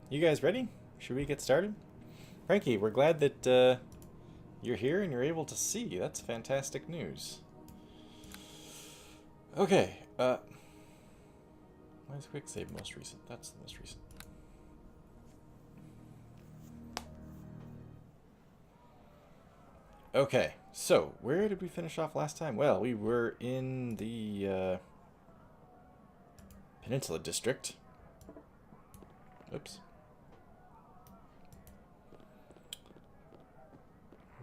You guys ready? Should we get started? Frankie, we're glad that you're here and you're able to see. That's fantastic news. Okay, why is quick save most recent? That's the most recent. Okay, so where did we finish off last time? Well, we were in the Peninsula District. Oops.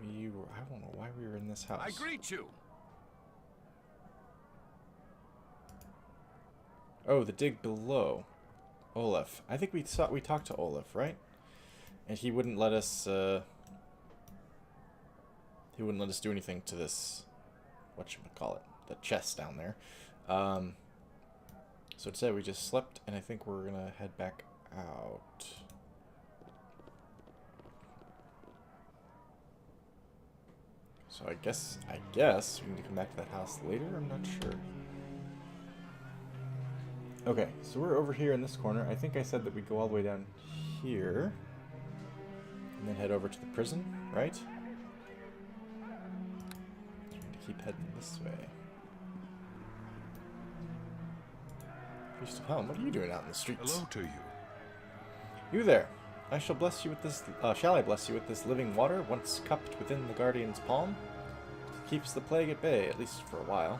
I don't know why we were in this house. I greet you. Oh, the dig below. Olaf. I think we talked to Olaf, right? And he wouldn't let us do anything to this, whatchamacallit, the chest down there. So instead we just slept, and I think we're gonna head back out. So I guess we need to come back to that house later. I'm not sure. Okay, so we're over here in this corner. I think I said that we go all the way down here and then head over to the prison, right? Trying to keep heading this way. Priest of Helm, what are you doing out in the streets? Hello to you. You there. I shall bless you with this. Shall I bless you with this living water, once cupped within the guardian's palm? Keeps the plague at bay, at least for a while.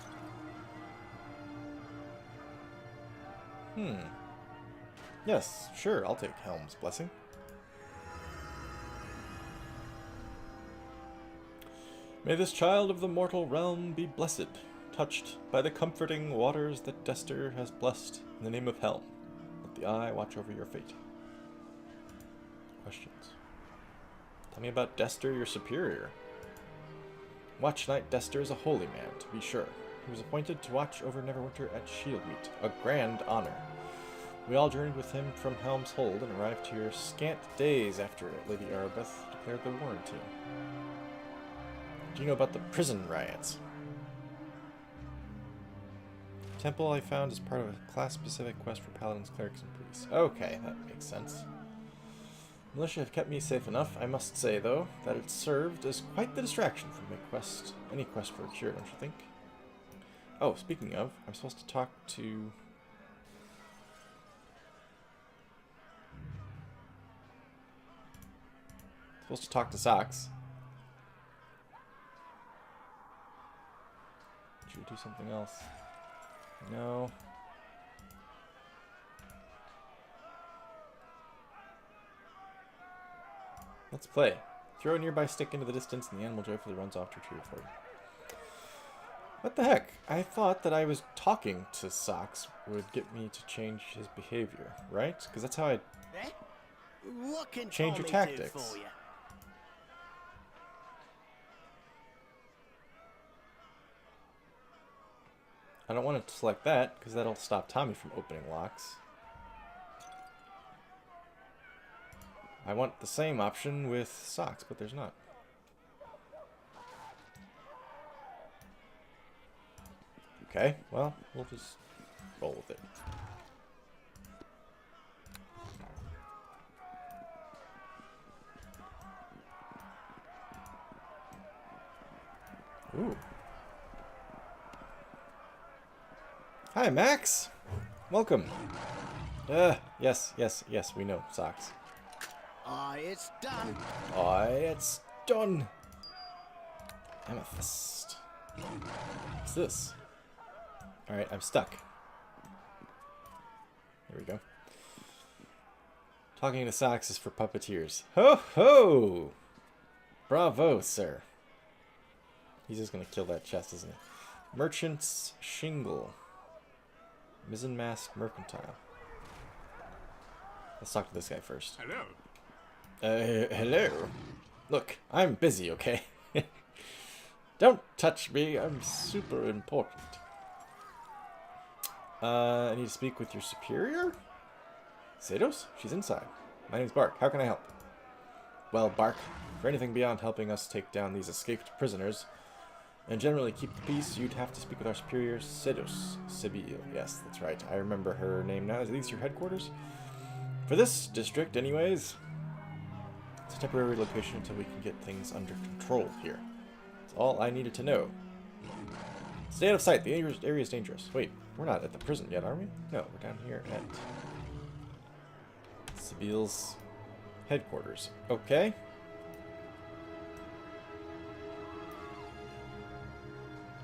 Yes, sure, I'll take Helm's blessing. May this child of the mortal realm be blessed, touched by the comforting waters that Dester has blessed in the name of Helm. Let the eye watch over your fate. Questions. Tell me about Dester, your superior. Watch Knight Dester is a holy man, to be sure. He was appointed to watch over Neverwinter at Shieldmeet, a grand honor. We all journeyed with him from Helm's Hold and arrived here scant days after Lady Arabeth declared the warranty. Do you know about the prison riots? Temple I found is part of a class-specific quest for paladins, clerics, and priests. Okay, that makes sense. Militia have kept me safe enough. I must say, though, that it served as quite the distraction from any quest for a cure, don't you think? Oh, speaking of, I'm supposed to talk to... Socks. Should we do something else? No. Let's play. Throw a nearby stick into the distance and the animal joyfully runs off to retrieve it for you. What the heck? I thought that I was talking to Socks would get me to change his behavior, right? Because that's how I What can change your Tommy do tactics. for you? I don't want to select that because that'll stop Tommy from opening locks. I want the same option with Socks, but there's not. Okay, well, we'll just roll with it. Ooh. Hi, Max! Welcome. Yes, we know, Socks. It's done. It's done! Amethyst. What's this? Alright, I'm stuck. There we go. Talking to Socks is for puppeteers. Ho ho! Bravo, sir. He's just gonna kill that chest, isn't he? Merchant's Shingle. Mizzenmast Mercantile. Let's talk to this guy first. Hello. Hello. Look, I'm busy, okay? Don't touch me, I'm super important. I need to speak with your superior? Sados? She's inside. My name's Bark. How can I help? Well, Bark, for anything beyond helping us take down these escaped prisoners, and generally keep the peace, you'd have to speak with our superior, Sados. Sibyl. Yes, that's right. I remember her name now. Is these your headquarters? For this district, anyways. It's a temporary location until we can get things under control here. That's all I needed to know. Stay out of sight. The area is dangerous. Wait, we're not at the prison yet, are we? No, we're down here at Sabile's headquarters. Okay.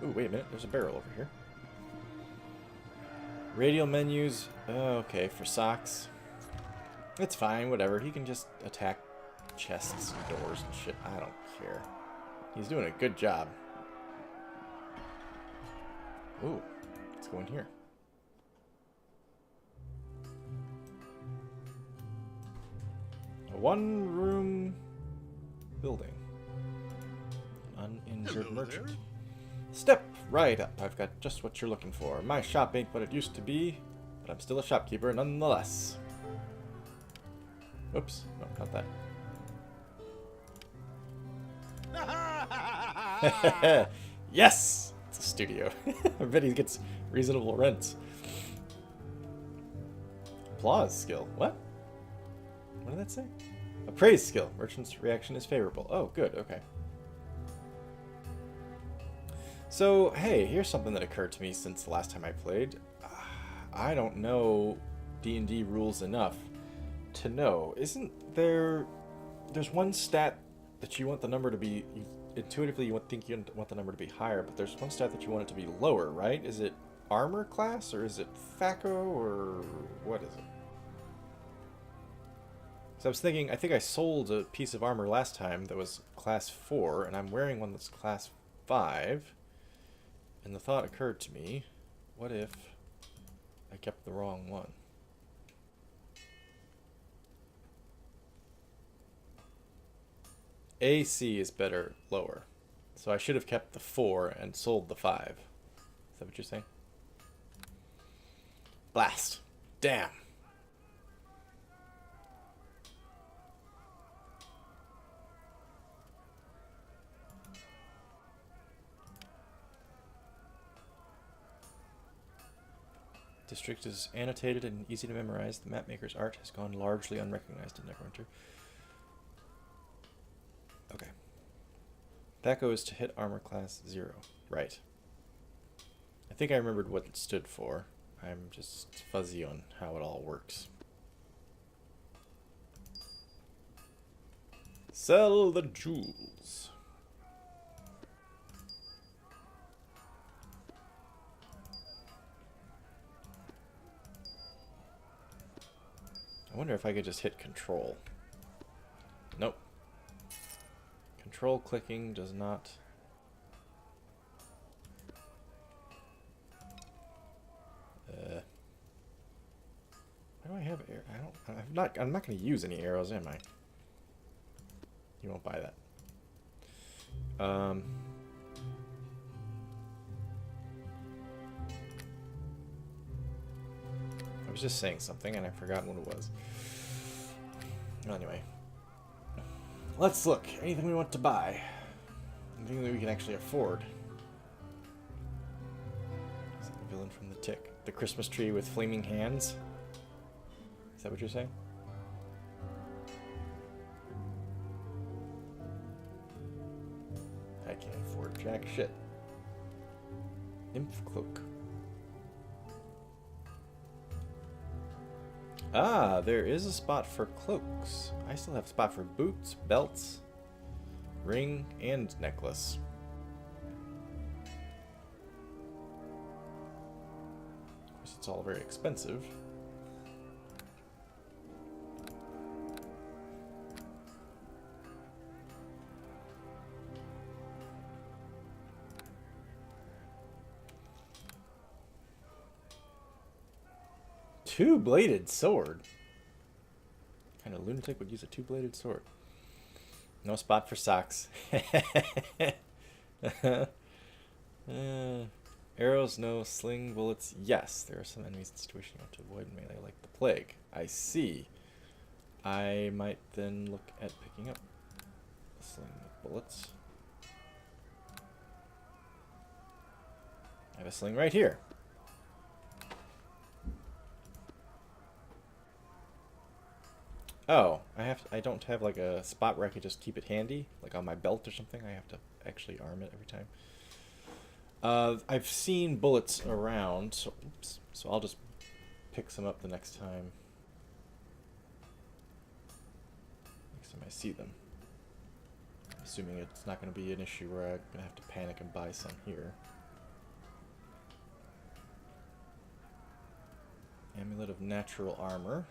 Ooh, wait a minute. There's a barrel over here. Radial menus. Okay, for socks. It's fine, whatever. He can just attack chests and doors and shit. I don't care. He's doing a good job. Ooh, let's go in here. A one-room building. An uninjured Hello merchant. there. Step right up. I've got just what you're looking for. My shop ain't what it used to be, but I'm still a shopkeeper nonetheless. Oops, no, not that. Yes! It's a studio. I bet he gets reasonable rents. Applause skill. What? What did that say? Appraise skill. Merchant's reaction is favorable. Oh, good. Okay. So, hey, here's something that occurred to me since the last time I played. I don't know D&D rules enough to know. Isn't there... There's one stat that you want the number to be... Intuitively, you think you want the number to be higher, but there's one stat that you want it to be lower, right? Is it armor class, or is it FACO, or what is it? So I was thinking, I think I sold a piece of armor last time that was class 4, and I'm wearing one that's class 5. And the thought occurred to me, what if I kept the wrong one? AC is better lower. So I should have kept the 4 and sold the 5. Is that what you're saying? Blast. Damn. District is annotated and easy to memorize. The mapmaker's art has gone largely unrecognized in Neverwinter. Okay. That goes to hit armor class 0. Right. I think I remembered what it stood for. I'm just fuzzy on how it all works. Sell the jewels. I wonder if I could just hit control. Nope. Control clicking does not... Why do I have air? I'm not going to use any arrows, am I? You won't buy that. I was just saying something and I forgot what it was. Anyway. Let's look. Anything we want to buy. Anything that we can actually afford. Is that the villain from the Tick? The Christmas tree with flaming hands? Is that what you're saying? I can't afford jack shit. Nymph cloak. Ah, there is a spot for cloaks. I still have a spot for boots, belts, ring, and necklace. Of course, it's all very expensive. Two-bladed sword? What kind of lunatic would use a two-bladed sword? No spot for socks. Arrows, no. Sling bullets, yes. There are some enemies in situation you want to avoid in melee like the plague. I see. I might then look at picking up a sling with bullets. I have a sling right here. Oh, I don't have like a spot where I could just keep it handy, like on my belt or something. I have to actually arm it every time. I've seen bullets around, so oops. So I'll just pick some up the next time. Next time I see them. Assuming it's not going to be an issue where I'm going to have to panic and buy some here. Amulet of Natural Armor.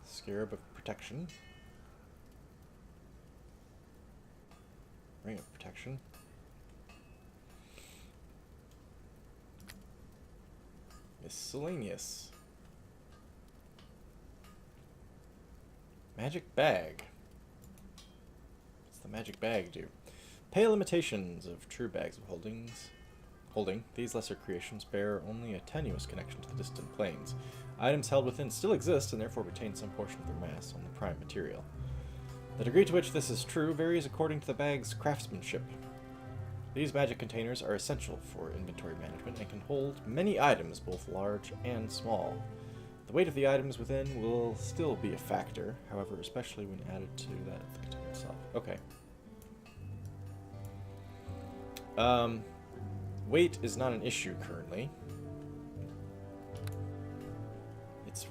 Scarab of Protection. Ring of Protection. Miscellaneous. Magic Bag. What's the magic bag do? Pale imitations of true bags of holding, these lesser creations bear only a tenuous connection to the distant planes. Items held within still exist and therefore retain some portion of their mass on the prime material. The degree to which this is true varies according to the bag's craftsmanship. These magic containers are essential for inventory management and can hold many items, both large and small. The weight of the items within will still be a factor, however, especially when added to that of the container itself. Okay. Weight is not an issue currently. It's...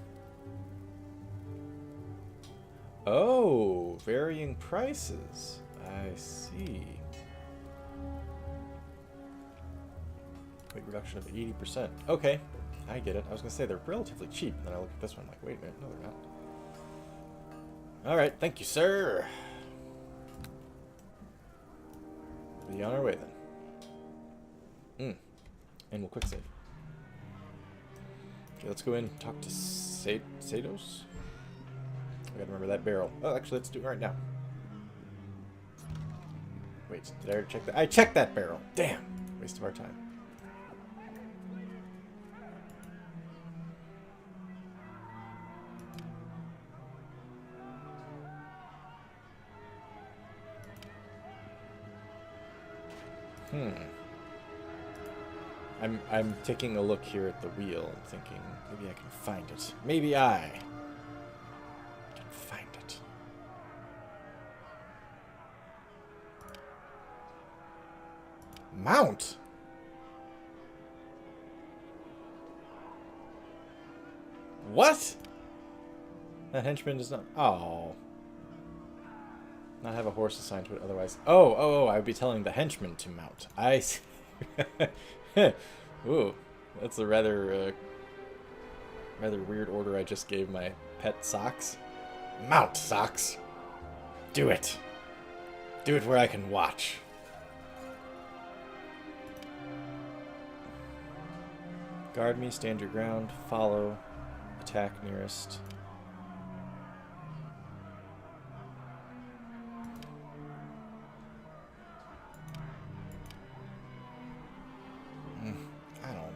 Oh, varying prices. I see. Weight reduction of 80%. Okay, I get it. I was going to say they're relatively cheap, and then I look at this one, I'm like, wait a minute, no they're not. Alright, thank you, sir. We'll be on our way then. And we'll quick save. Okay, let's go in and talk to Sados. I gotta remember that barrel. Oh, actually, let's do it right now. Wait, did I already check that? I checked that barrel! Damn! Waste of our time. I'm taking a look here at the wheel and thinking, maybe I can find it. Maybe I can find it. Mount? What? That henchman does not... Oh. Not have a horse assigned to it otherwise. Oh, I would be telling the henchman to mount. I see. Ooh, that's a rather weird order I just gave my pet Socks. Mount, Socks. Do it. Do it where I can watch. Guard me, stand your ground, follow, attack nearest.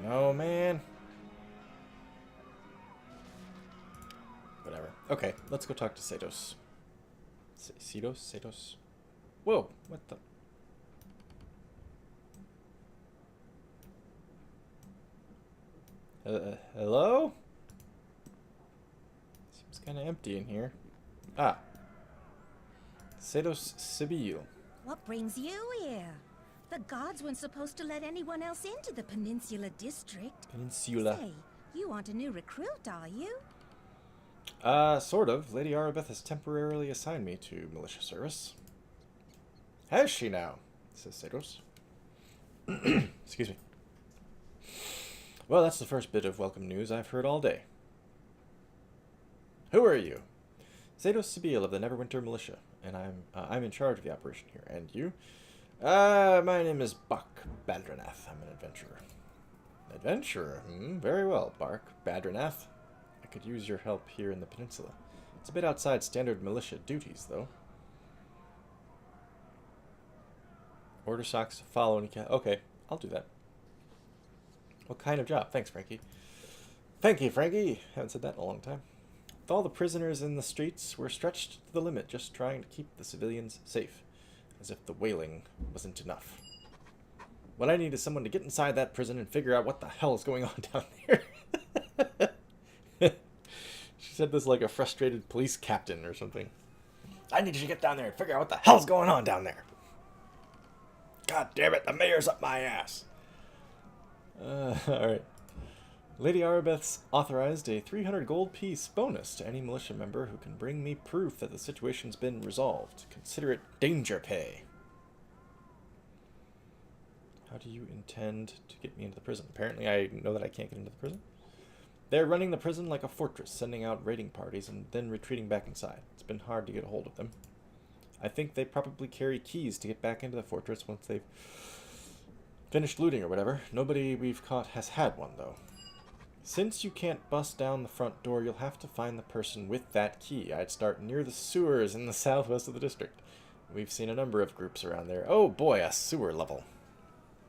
Oh, man. Whatever. Okay, let's go talk to Sados. Sados? Whoa, what the... Hello? Seems kind of empty in here. Ah. Sados Sibyl. What brings you here? The guards weren't supposed to let anyone else into the Peninsula District. Peninsula. Say, you aren't a new recruit, are you? Sort of. Lady Arabeth has temporarily assigned me to militia service. Has she now? Says Sados. Excuse me. Well, that's the first bit of welcome news I've heard all day. Who are you? Sados Sibyl of the Neverwinter Militia, and I'm in charge of the operation here. And you? My name is Buck Badranath. I'm an adventurer. Adventurer? Very well, Bark Badranath. I could use your help here in the peninsula. It's a bit outside standard militia duties, though. Order Socks to follow any cat. Okay, I'll do that. What kind of job? Thanks, Frankie. Thank you, Frankie. Haven't said that in a long time. With all the prisoners in the streets, we're stretched to the limit, just trying to keep the civilians safe. As if the wailing wasn't enough. What I need is someone to get inside that prison and figure out what the hell is going on down there. She said this like a frustrated police captain or something. I need you to get down there and figure out what the hell's going on down there. God damn it, the mayor's up my ass. Alright. Lady Arabeth's authorized a 300 gold piece bonus to any militia member who can bring me proof that the situation's been resolved. Consider it danger pay. How do you intend to get me into the prison? Apparently I know that I can't get into the prison. They're running the prison like a fortress, sending out raiding parties and then retreating back inside. It's been hard to get a hold of them. I think they probably carry keys to get back into the fortress once they've finished looting or whatever. Nobody we've caught has had one, though. Since you can't bust down the front door, you'll have to find the person with that key. I'd start near the sewers in the southwest of the district. We've seen a number of groups around there. Oh boy, a sewer level.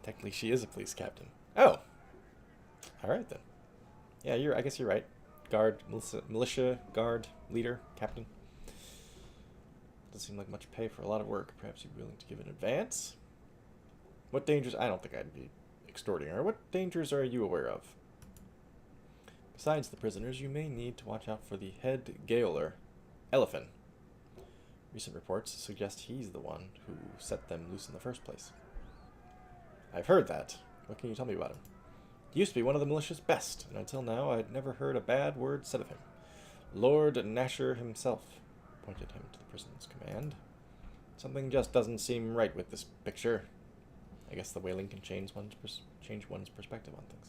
Technically, she is a police captain. Oh. Alright then. Yeah, I guess you're right. Guard, militia, guard, leader, captain. Doesn't seem like much pay for a lot of work. Perhaps you'd be willing to give an advance? What dangers? I don't think I'd be extorting her. What dangers are you aware of? Besides the prisoners, you may need to watch out for the head gaoler, Elephant. Recent reports suggest he's the one who set them loose in the first place. I've heard that. What can you tell me about him? He used to be one of the militia's best, and until now I'd never heard a bad word said of him. Lord Nasher himself appointed him to the prison's command. Something just doesn't seem right with this picture. I guess the whaling can change one's perspective on things.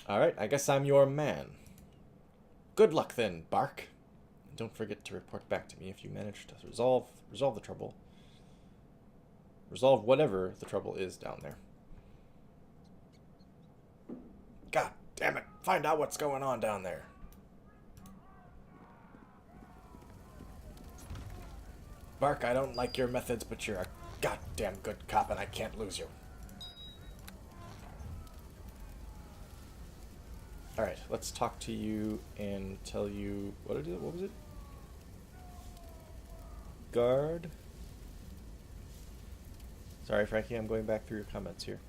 Alright, I guess I'm your man. Good luck then, Bark. And don't forget to report back to me if you manage to resolve the trouble. Resolve whatever the trouble is down there. God damn it. Find out what's going on down there. Bark, I don't like your methods, but you're a goddamn good cop and I can't lose you. Alright, let's talk to you and tell you... What was it? Guard? Sorry, Frankie, I'm going back through your comments here.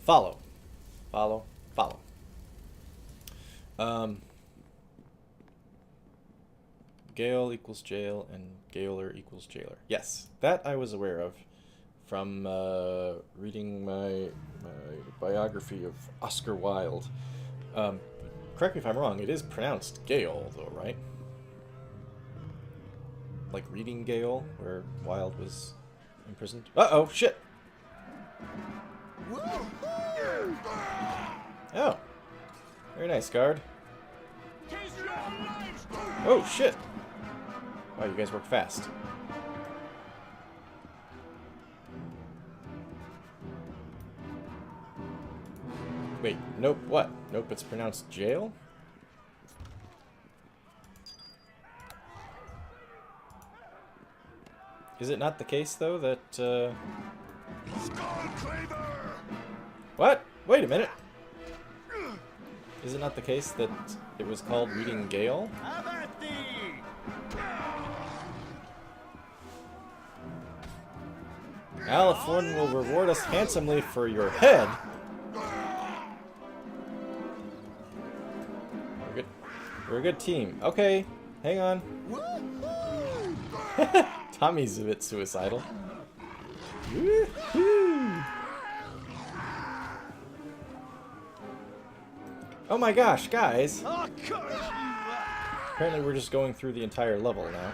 Follow. Follow. Follow. Gale equals jail and gaoler equals jailer. Yes, that I was aware of from reading my biography of Oscar Wilde. Correct me if I'm wrong, it is pronounced Gale, though, right? Like reading Gale, where Wilde was imprisoned. Uh-oh, shit! Oh. Very nice, guard. Oh, shit! Wow, you guys work fast. Wait, nope, what? Nope, it's pronounced jail? Is it not the case, though, that, What? Wait a minute! Is it not the case that it was called reading Gale? Aliforn will reward us handsomely for your head. We're a good team. Okay, hang on. Tommy's a bit suicidal. Woo-hoo. Oh my gosh, guys! Apparently we're just going through the entire level now.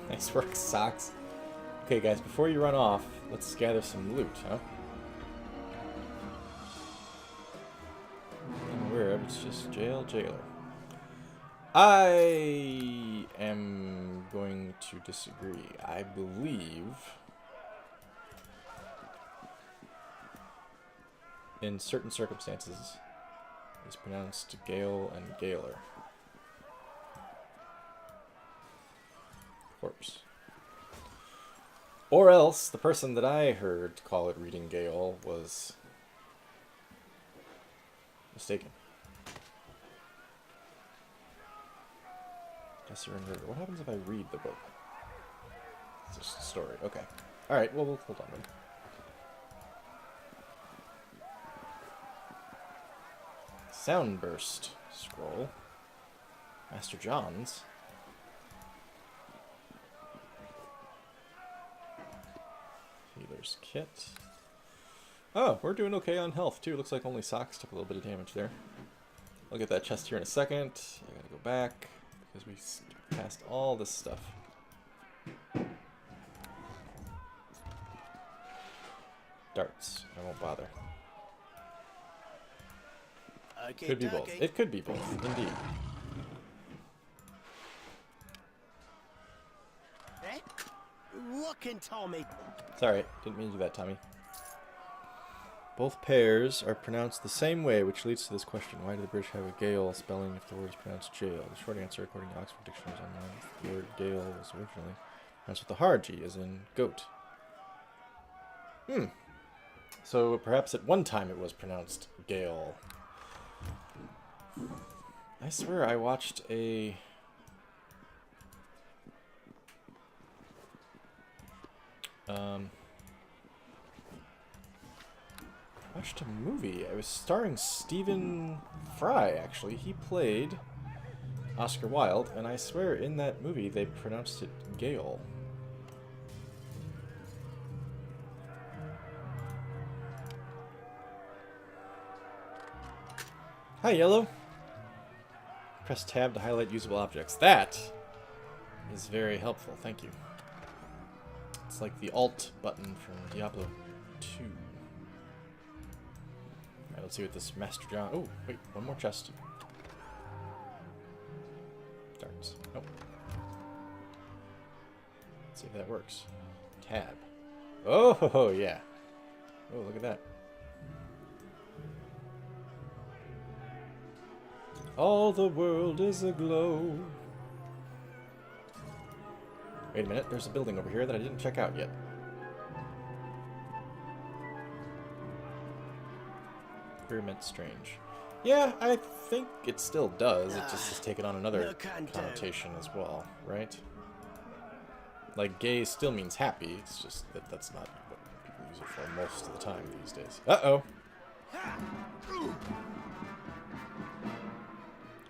Nice work, Socks. Okay, guys, before you run off, let's gather some loot, huh? And where? It's just jailer. I am going to disagree. I believe in certain circumstances it's pronounced Gale and Galer. Corpse. Or else, the person that I heard call it reading Gale was mistaken. I surrender. What happens if I read the book? It's just a story. Okay. Alright, well, we'll hold on then. Soundburst scroll. Master John's. Healer's kit. Oh, we're doing okay on health too. Looks like only Socks took a little bit of damage there. I'll get that chest here in a second. I gotta go back because we passed all this stuff. Darts. I won't bother. Okay, Could be both. It could be both, indeed. Eh? Walking, Tommy. Sorry, didn't mean to do that, Tommy. Both pairs are pronounced the same way, which leads to this question. Why do the British have a Gale spelling if the word is pronounced jail? The short answer, according to Oxford Dictionaries Online, the word Gale was originally pronounced with the hard G, as in goat. So perhaps at one time it was pronounced Gale. I swear I watched a... watched a movie. I was starring Stephen Fry, actually. He played Oscar Wilde, and I swear in that movie they pronounced it Gale. Hi, Yellow. Press tab to highlight usable objects. That is very helpful. Thank you. It's like the Alt button from Diablo 2. Alright, let's see what this Master John... Oh, wait, one more chest. Darts. Nope. Let's see if that works. Tab. Oh, yeah. Oh, look at that. All the world is aglow. Wait a minute, there's a building over here that I didn't check out yet. Pyramid Strange. Yeah, I think it still does. It just has taken on another connotation as well, right? Like, gay still means happy. It's just that that's not what people use it for most of the time these days. Uh-oh.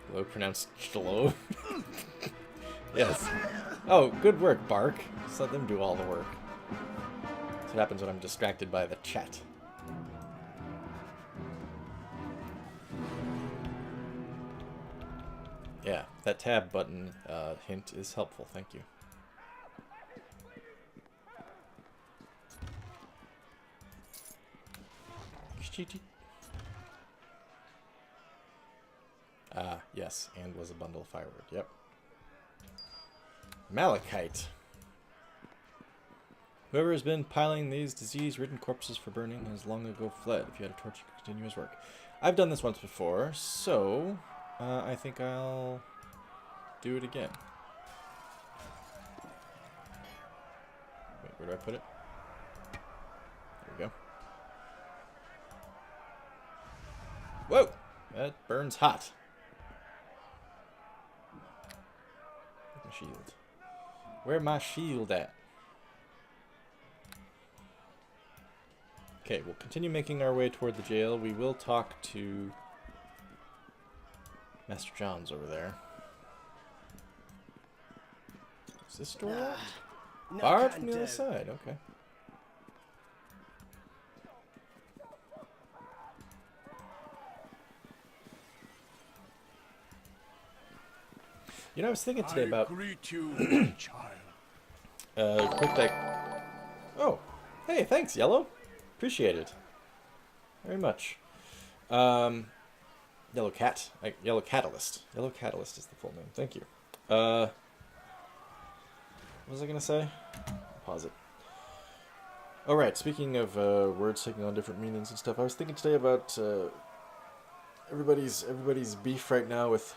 Hello, pronounced Chlo. Yes. Oh, good work, Bark. Just let them do all the work. That's what happens when I'm distracted by the chat. Yeah, that tab button hint is helpful. Thank you. Ah, yes, and was a bundle of firewood. Yep. Malachite. Whoever has been piling these disease-ridden corpses for burning has long ago fled. If you had a torch, you could continue his work. I've done this once before, so I think I'll do it again. Wait, where do I put it? There we go. Whoa! That burns hot. Where's my shield? Where my shield at? Okay, we'll continue making our way toward the jail. We will talk to Master John's over there. Is this door locked? Barred from the other side, okay. You know, I was thinking today about... greet you, child. quick deck... Oh, hey, thanks, Yellow. Appreciate it. Very much. Yellow Cat. Yellow Catalyst. Yellow Catalyst is the full name. Thank you. What was I going to say? Pause it. Oh, right. Speaking of words taking on different meanings and stuff, I was thinking today about everybody's beef right now with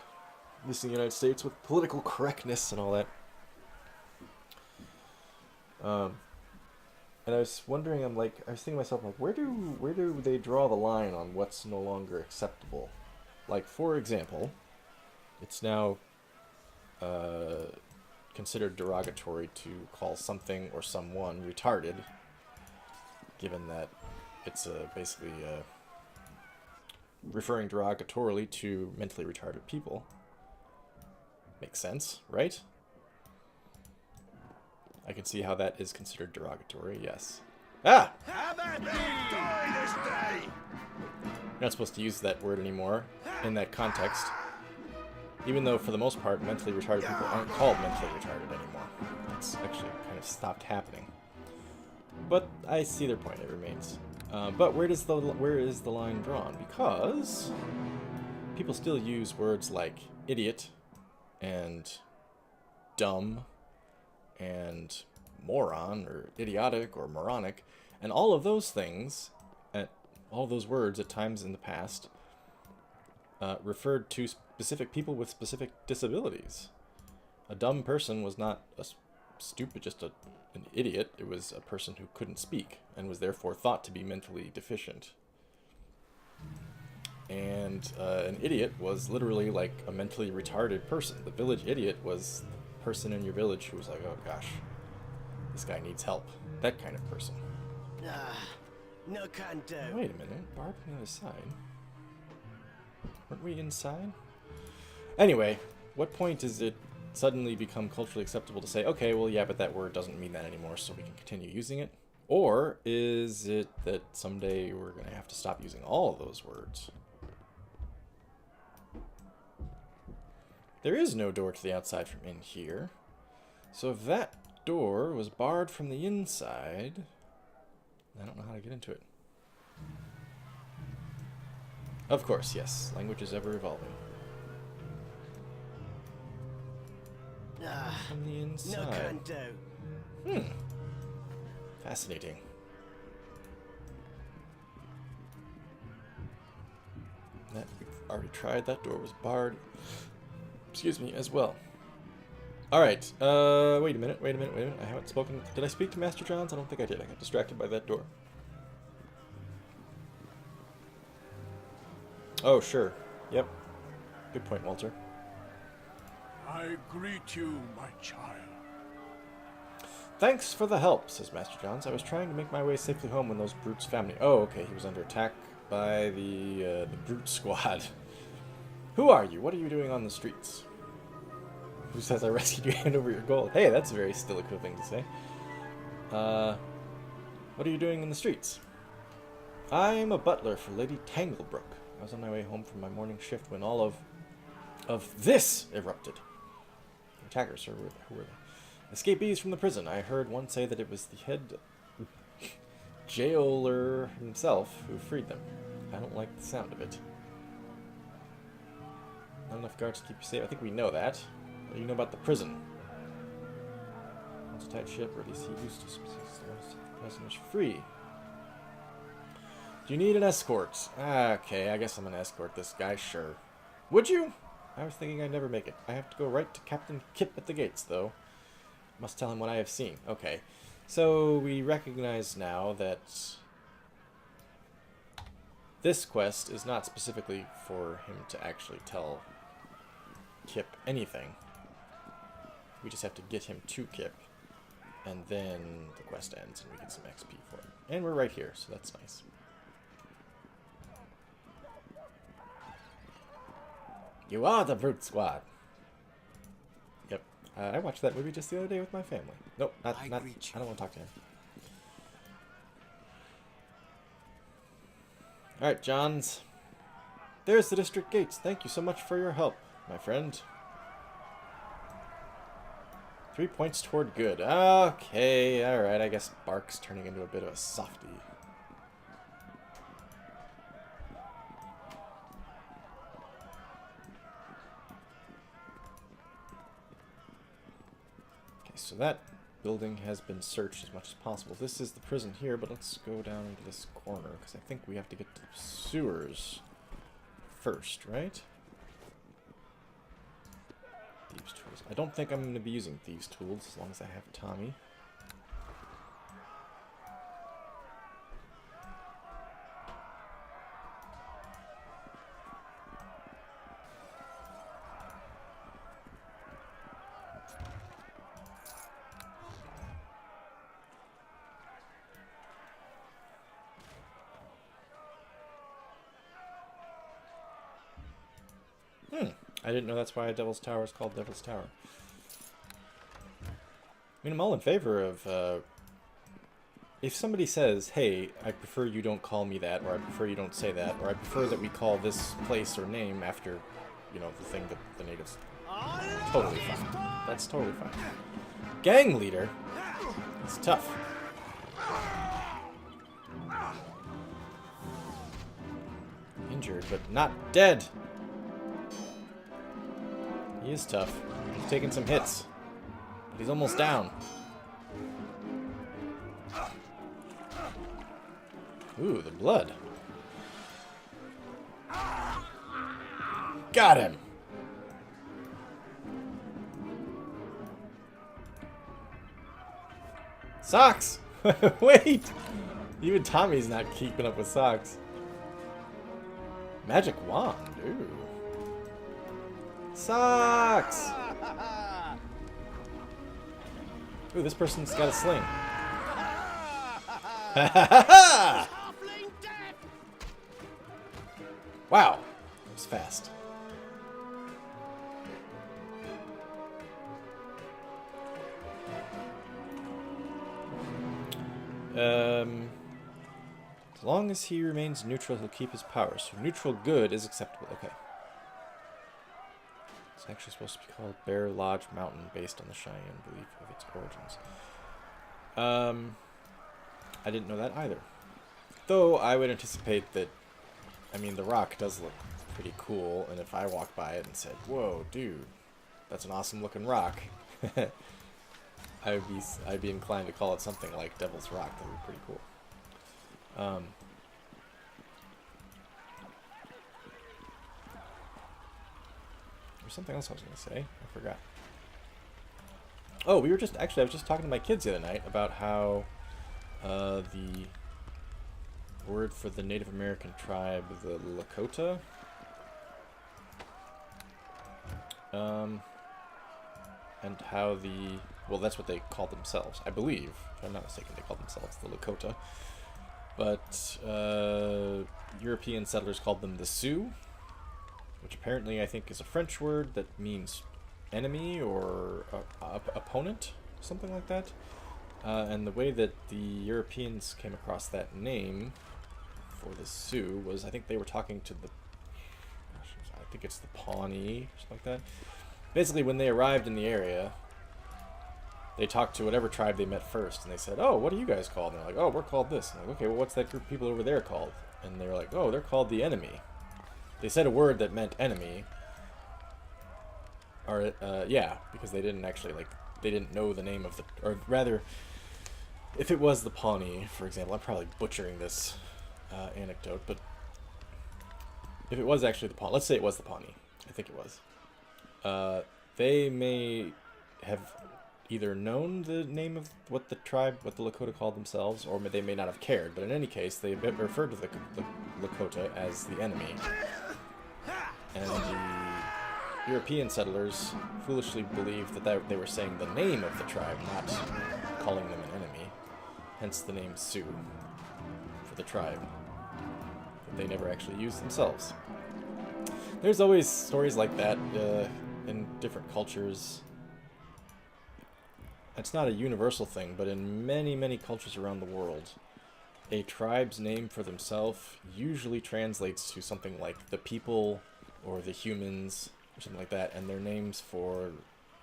this in the United States with political correctness and all that. And I was wondering, I was thinking to myself, like, where do they draw the line on what's no longer acceptable? Like, for example, it's now considered derogatory to call something or someone retarded, given that it's basically referring derogatorily to mentally retarded people. Makes sense, right? I can see how that is considered derogatory, yes. Ah! How about they die this day? You're not supposed to use that word anymore in that context. Even though, for the most part, mentally retarded people aren't called mentally retarded anymore. It's actually kind of stopped happening. But I see their point, it remains. But where is the line drawn? Because people still use words like idiot and dumb and moron or idiotic or moronic, and all of those things, all of those words at times in the past referred to specific people with specific disabilities. A dumb person was not a an idiot. It was a person who couldn't speak and was therefore thought to be mentally deficient. And an idiot was literally like a mentally retarded person. The village idiot was the person in your village who was like, oh gosh, this guy needs help. That kind of person. No can do. Wait a minute, Barb on the other side. Weren't we inside? Anyway, what point does it suddenly become culturally acceptable to say, okay, well, yeah, but that word doesn't mean that anymore, so we can continue using it? Or is it that someday we're going to have to stop using all of those words? There is no door to the outside from in here. So if that door was barred from the inside, I don't know how to get into it. Of course, yes. Language is ever evolving. From the inside. No can do. Fascinating. That we've already tried. That door was barred. Excuse me, as well. Alright, wait a minute. I haven't spoken. Did I speak to Master Johns? I don't think I did. I got distracted by that door. Oh, sure. Yep. Good point, Walter. I greet you, my child. Thanks for the help, says Master Johns. I was trying to make my way safely home when those brutes found me. Oh, okay, he was under attack by the brute squad. Who are you? What are you doing on the streets? Who says I rescued you hand over your gold? Hey, that's a very still-equipped thing to say. What are you doing in the streets? I'm a butler for Lady Tanglebrook. I was on my way home from my morning shift when all of this erupted. The attackers, or who were they? Escapees from the prison. I heard one say that it was the head jailer himself who freed them. I don't like the sound of it. Not enough guards to keep you safe. I think we know that. What do you know about the prison? Once a tight ship, or at least he used to set the prisoners free. Do you need an escort? Okay, I guess I'm gonna escort this guy, sure. Would you? I was thinking I'd never make it. I have to go right to Captain Kip at the gates, though. Must tell him what I have seen. Okay. So, we recognize now that this quest is not specifically for him to actually tell Kip anything. We just have to get him to Kip, and then the quest ends, and we get some XP for it. And we're right here, so that's nice. You are the Brute Squad. Yep. I watched that movie just the other day with my family. Nope, not. I don't want to talk to him. Alright, Johns. There's the district gates. Thank you so much for your help, my friend. 3 points toward good. Okay, alright. I guess Bark's turning into a bit of a softie. So that building has been searched as much as possible. This is the prison here, but let's go down into this corner, because I think we have to get to the sewers first, right? Thieves' tools. I don't think I'm going to be using thieves' tools as long as I have Tommy. I didn't know that's why Devil's Tower is called Devil's Tower. I mean, I'm all in favor of, if somebody says, hey, I prefer you don't call me that, or I prefer you don't say that, or I prefer that we call this place or name after, you know, the thing that the natives... Totally fine. That's totally fine. Gang leader? It's tough. Injured, but not dead. He is tough. He's taking some hits. But he's almost down. Ooh, the blood. Got him! Socks! Wait! Even Tommy's not keeping up with socks. Magic wand, ooh. Socks! Ooh, this person's got a sling. Ha ha ha! Wow, that was fast. As long as he remains neutral, he'll keep his power. So neutral good is acceptable. Okay. It's actually supposed to be called Bear Lodge Mountain, based on the Cheyenne belief of its origins. I didn't know that either. Though I would anticipate that, I mean, the rock does look pretty cool, and if I walked by it and said, whoa, dude, that's an awesome looking rock, I'd be inclined to call it something like Devil's Rock. That would be pretty cool. There's something else I was going to say. I forgot. Oh, I was just talking to my kids the other night about how the word for the Native American tribe, the Lakota, and how well, that's what they call themselves, I believe. If I'm not mistaken, they call themselves the Lakota. But European settlers called them the Sioux, which apparently I think is a French word that means enemy or opponent, something like that. And the way that the Europeans came across that name for the Sioux was, I think they were talking to I think it's the Pawnee, or something like that. Basically, when they arrived in the area, they talked to whatever tribe they met first, and they said, oh, what are you guys called? And they're like, oh, we're called this. And I'm like, okay, well, what's that group of people over there called? And they were like, oh, they're called the enemy. They said a word that meant enemy. Or, yeah, because they didn't actually, they didn't know the name of or rather, if it was the Pawnee, for example, I'm probably butchering this anecdote, but if it was actually the Pawnee, let's say it was the Pawnee, I think it was, they may have either known the name of what the Lakota called themselves, or they may not have cared, but in any case, they referred to the Lakota as the enemy. And the European settlers foolishly believed that they were saying the name of the tribe, not calling them an enemy. Hence the name Sioux for the tribe that they never actually used themselves. There's always stories like that in different cultures. It's not a universal thing, but in many, many cultures around the world, a tribe's name for themselves usually translates to something like the people or the humans or something like that, and their names for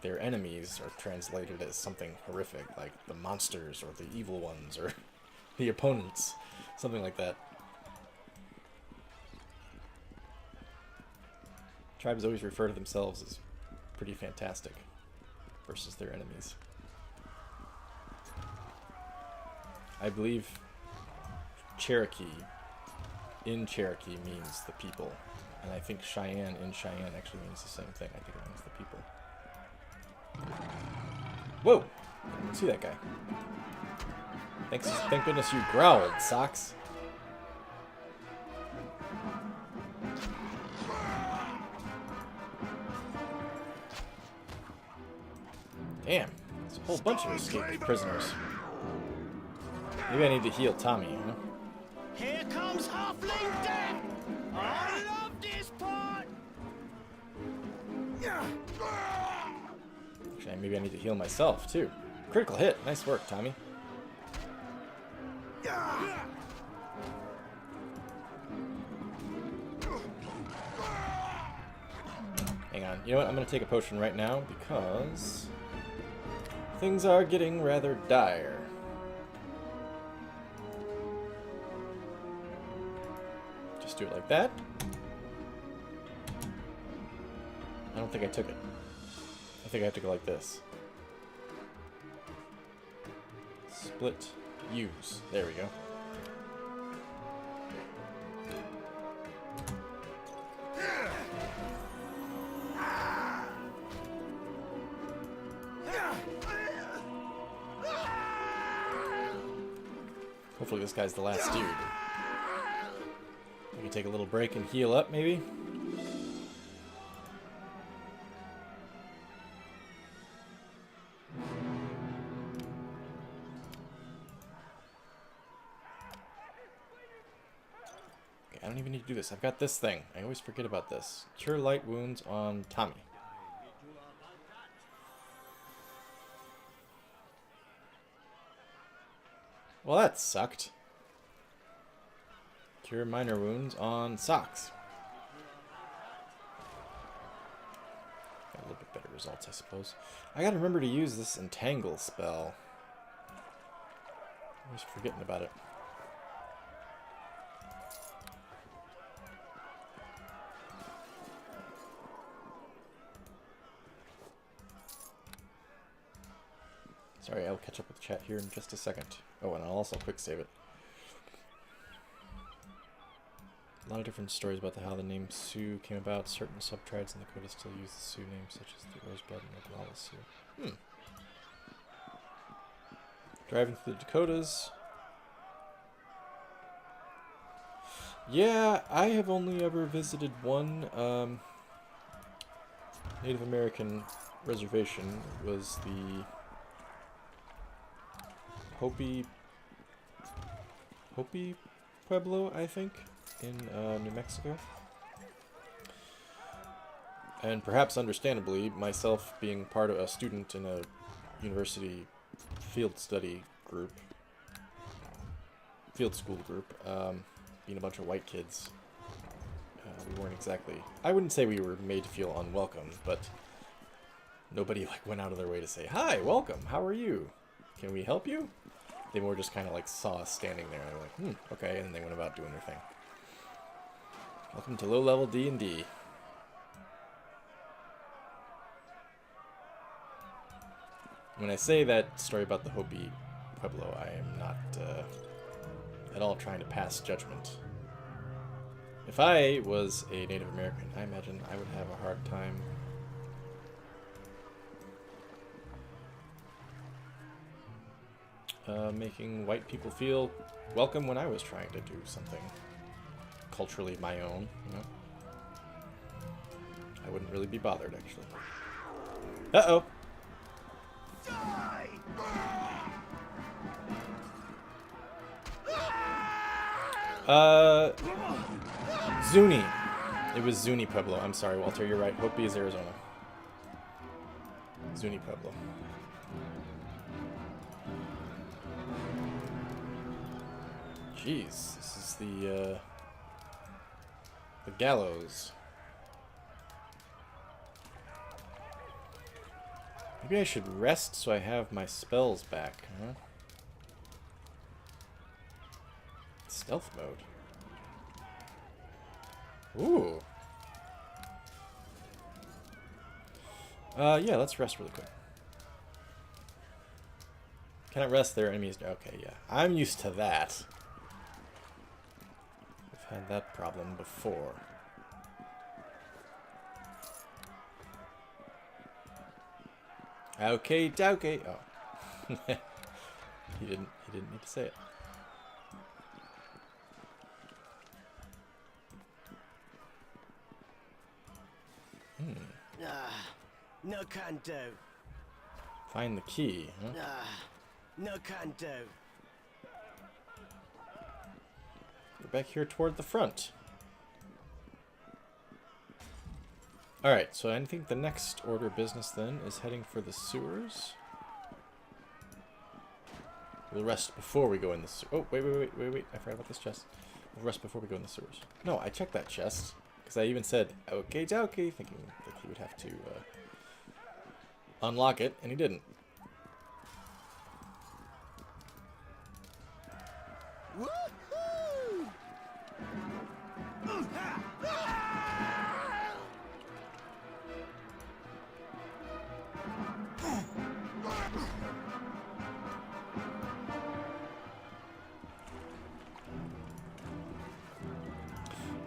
their enemies are translated as something horrific, like the monsters or the evil ones or the opponents, something like that. Tribes always refer to themselves as pretty fantastic versus their enemies. I believe Cherokee in Cherokee means the people, and I think Cheyenne in Cheyenne actually means the same thing. I think it means the people. Whoa! I didn't see that guy. Thank goodness you growled, Socks. Damn, there's a whole bunch of escaped prisoners. Maybe I need to heal Tommy, huh? Here comes Halfling Death! I love this part! Actually, maybe I need to heal myself, too. Critical hit. Nice work, Tommy. Hang on. You know what? I'm going to take a potion right now because things are getting rather dire. Just do it like that. I don't think I took it. I think I have to go like this. Split, use. There we go. Hopefully this guy's the last dude. We can take a little break and heal up, maybe? I don't even need to do this. I've got this thing. I always forget about this. Cure light wounds on Tommy. Well, that sucked. Cure minor wounds on Socks. Got a little bit better results, I suppose. I gotta remember to use this Entangle spell. I'm just forgetting about it. Sorry, I'll catch up with the chat here in just a second. Oh, and I'll also quick save it. A lot of different stories about how the name Sioux came about. Certain subtribes in the Dakota still use the Sioux name, such as the Rosebud and the Oglala Sioux. Driving through the Dakotas. Yeah, I have only ever visited one Native American reservation. It was the Hopi Pueblo, I think, in New Mexico. And perhaps understandably, myself being part of a student in a university field study group, field school group, being a bunch of white kids, we weren't exactly, I wouldn't say we were made to feel unwelcome, but nobody like went out of their way to say, "Hi, welcome, how are you? Can we help you?" They more just kind of like saw us standing there and they were like, okay, and they went about doing their thing. Welcome to low-level D&D. When I say that story about the Hopi Pueblo, I am not at all trying to pass judgment. If I was a Native American, I imagine I would have a hard time making white people feel welcome when I was trying to do something culturally my own, you know? I wouldn't really be bothered, actually. Uh-oh! Zuni. It was Zuni Pueblo. I'm sorry, Walter, you're right. Hopi is Arizona. Zuni Pueblo. Jeez, this is the gallows. Maybe I should rest so I have my spells back, huh? Stealth mode. Ooh. Yeah, let's rest really quick. Cannot rest their enemies. Okay, yeah. I'm used to that. I've had that problem before. Okay, okay. Oh. he didn't need to say it. No can do. Find the key, huh? No can do. We're back here toward the front. Alright, so I think the next order of business then is heading for the sewers. We'll rest before we go in the sewers. Oh, wait. I forgot about this chest. We'll rest before we go in the sewers. No, I checked that chest. Because I even said, okay, thinking that he would have to unlock it, and he didn't. Woohoo!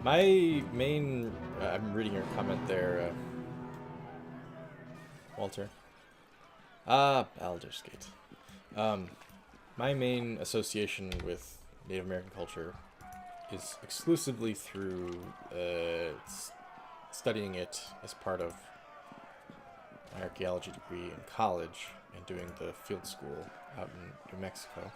My main... I'm reading your comment there, Walter. Baldur's Gate. My main association with Native American culture is exclusively through studying it as part of my archaeology degree in college and doing the field school out in New Mexico.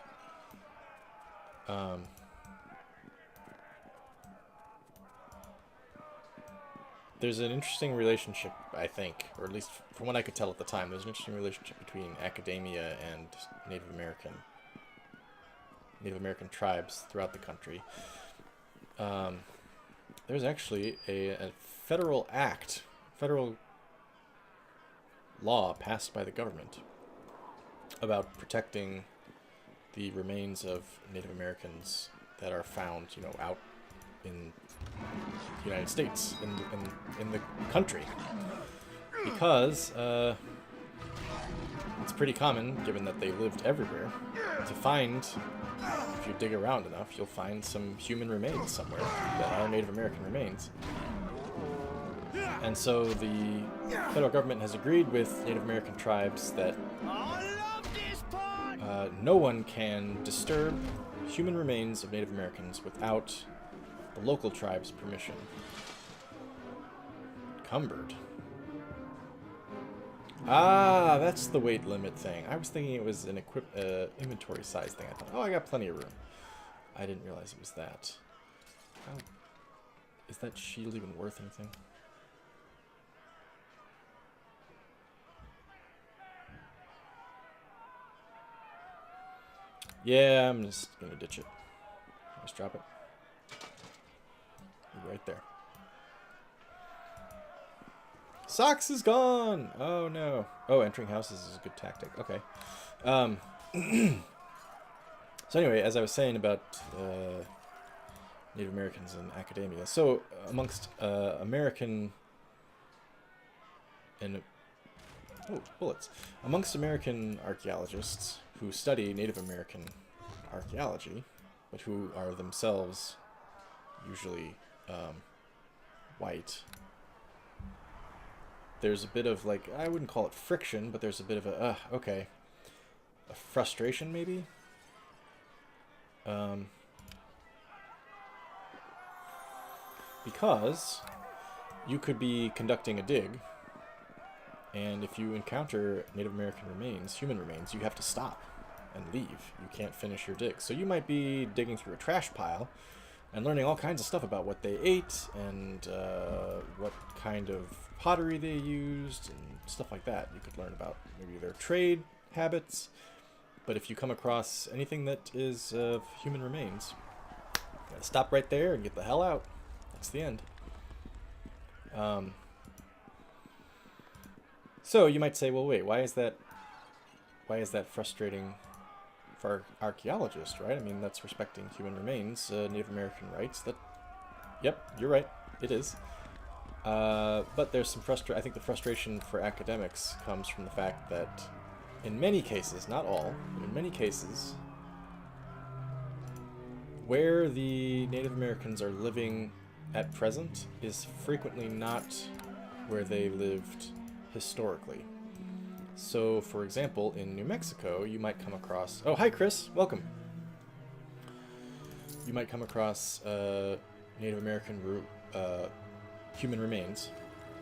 There's an interesting relationship, I think, or at least from what I could tell at the time, there's an interesting relationship between academia and Native American tribes throughout the country. There's actually a federal law passed by the government about protecting the remains of Native Americans that are found, out in the United States, in the country, because it's pretty common, given that they lived everywhere, to find, if you dig around enough, you'll find some human remains somewhere that are Native American remains. And so the federal government has agreed with Native American tribes that no one can disturb human remains of Native Americans without the local tribe's permission. Cumbered. Ah, that's the weight limit thing. I was thinking it was an inventory size thing. I thought, oh, I got plenty of room. I didn't realize it was that. How is that shield even worth anything? Yeah, I'm just gonna ditch it. Just drop it. Right there. Socks is gone! Oh no. Oh, entering houses is a good tactic. Okay. So anyway, as I was saying about Native Americans in academia. So amongst American and... Oh, bullets. Amongst American archaeologists who study Native American archaeology, but who are themselves usually white, there's a bit of, like, I wouldn't call it friction, but there's a bit of a, a frustration maybe? Because you could be conducting a dig, and if you encounter Native American remains, human remains, you have to stop and leave. You can't finish your dig. So you might be digging through a trash pile and learning all kinds of stuff about what they ate and what kind of pottery they used and stuff like that. You could learn about maybe their trade habits. But if you come across anything that is of human remains, you gotta stop right there and get the hell out. That's the end. So you might say, well, wait, why is that frustrating for archaeologists, right? I mean, that's respecting human remains, Native American rights. Yep, you're right, it is. But there's some I think the frustration for academics comes from the fact that in many cases, not all, but in many cases, where the Native Americans are living at present is frequently not where they lived historically. So, for example, in New Mexico, you might come across... Oh, hi, Chris. Welcome. You might come across Native American human remains,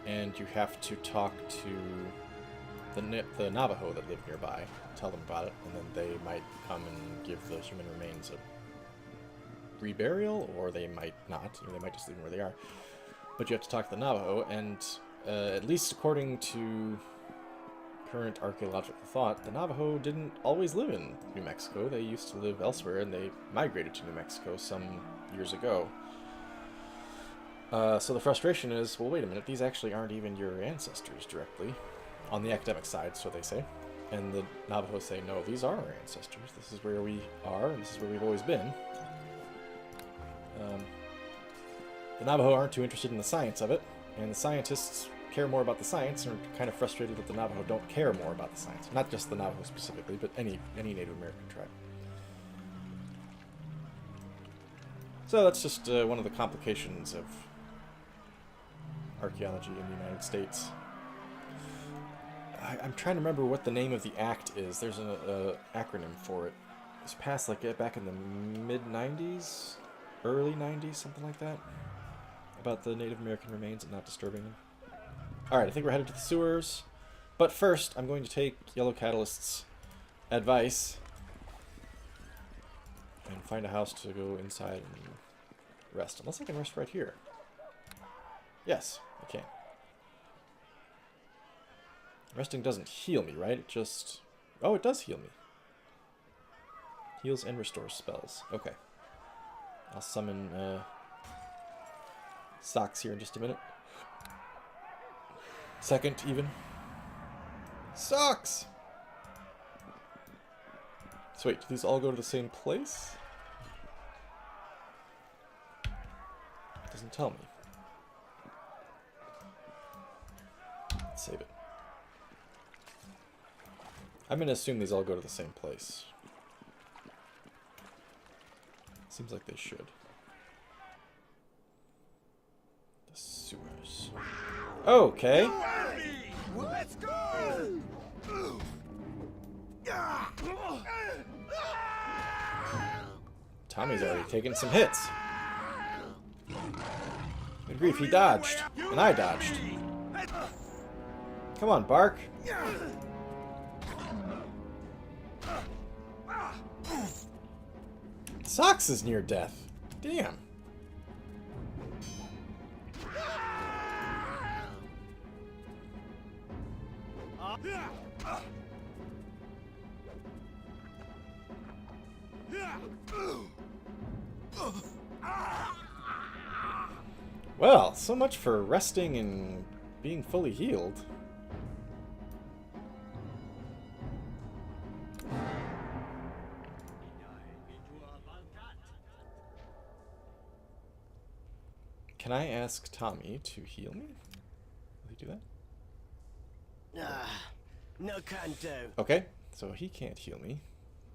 and you have to talk to the Navajo that live nearby, tell them about it, and then they might come and give the human remains a reburial, or they might not. They might just leave them where they are. But you have to talk to the Navajo, and at least according to current archaeological thought, the Navajo didn't always live in New Mexico. They used to live elsewhere, and they migrated to New Mexico some years ago. So the frustration is, well, wait a minute, these actually aren't even your ancestors directly, on the academic side, so they say. And the Navajo say, no, these are our ancestors. This is where we are, and this is where we've always been. The Navajo aren't too interested in the science of it, and the scientists care more about the science and are kind of frustrated that the Navajo don't care more about the science. Not just the Navajo specifically, but any Native American tribe. So that's just one of the complications of archaeology in the United States. I'm trying to remember what the name of the act is. There's an acronym for it. It was passed like back in the mid-90s, early 90s, something like that, about the Native American remains and not disturbing them. Alright, I think we're headed to the sewers. But first, I'm going to take Yellow Catalyst's advice and find a house to go inside and rest. Unless I can rest right here. Yes, I can. Resting doesn't heal me, right? It just... Oh, it does heal me. Heals and restores spells. Okay. I'll summon Socks here in just a minute. Second, even. Socks! So wait, do these all go to the same place? It doesn't tell me. Let's save it. I'm gonna assume these all go to the same place. Seems like they should. The sewers. Okay. Let's go! Tommy's already taken some hits. Good grief, he dodged. And I dodged. Come on, Bark. Socks is near death. Damn. Well, so much for resting and being fully healed. Can I ask Tommy to heal me? Will he do that? No can do. Okay, so he can't heal me.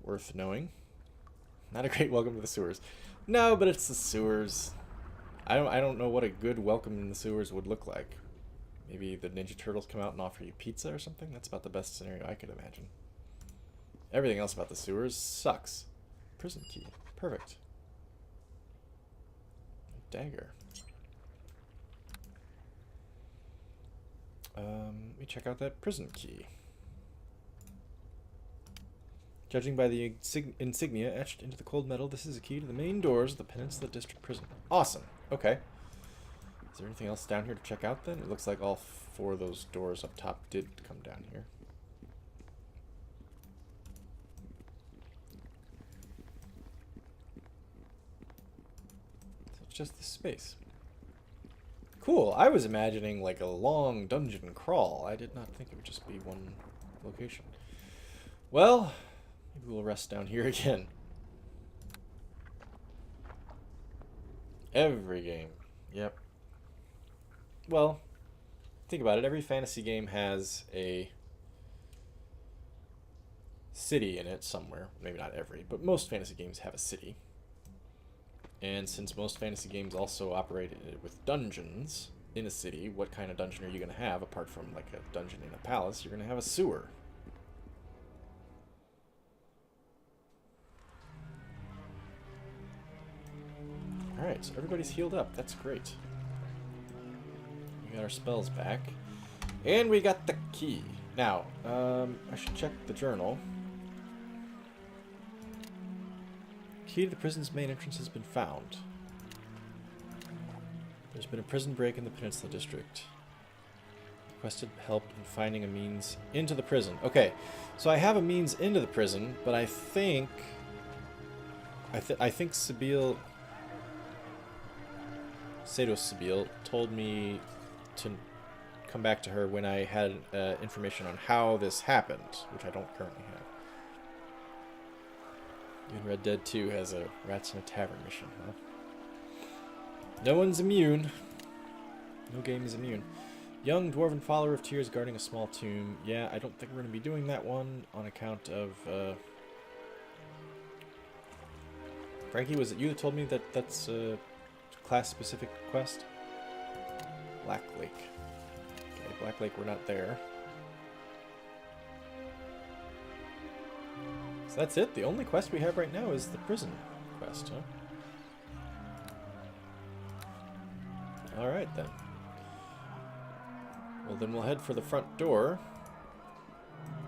Worth knowing. Not a great welcome to the sewers. No, but it's the sewers. I don't know what a good welcome in the sewers would look like. Maybe the Ninja Turtles come out and offer you pizza or something? That's about the best scenario I could imagine. Everything else about the sewers sucks. Prison key. Perfect. A dagger. Let me check out that prison key. Judging by the insignia etched into the cold metal, this is a key to the main doors of the Peninsula District Prison. Awesome. Okay. Is there anything else down here to check out then? It looks like all four of those doors up top did come down here. So it's just this space. Cool. I was imagining like a long dungeon crawl. I did not think it would just be one location. Well, maybe we'll rest down here again. Every game. Yep. Well, think about it. Every fantasy game has a city in it somewhere. Maybe not every, but most fantasy games have a city. And since most fantasy games also operate with dungeons in a city, what kind of dungeon are you going to have apart from like a dungeon in a palace? You're going to have a sewer. Alright, so everybody's healed up. That's great. We got our spells back. And we got the key. Now, I should check the journal. Key to the prison's main entrance has been found. There's been a prison break in the Peninsula District. requested help in finding a means into the prison. Okay, so I have a means into the prison, but I think Sabil, Sado Sabil, told me to come back to her when I had information on how this happened, which I don't currently have. Even Red Dead 2 has a Rats in a Tavern mission, huh? No one's immune. No game is immune. Young dwarven follower of tears guarding a small tomb. Yeah, I don't think we're going to be doing that one on account of... Frankie, was it you that told me that that's a class-specific quest? Black Lake. Okay, Black Lake, we're not there. So that's it? The only quest we have right now is the prison quest, huh? Alright then. Well, then we'll head for the front door.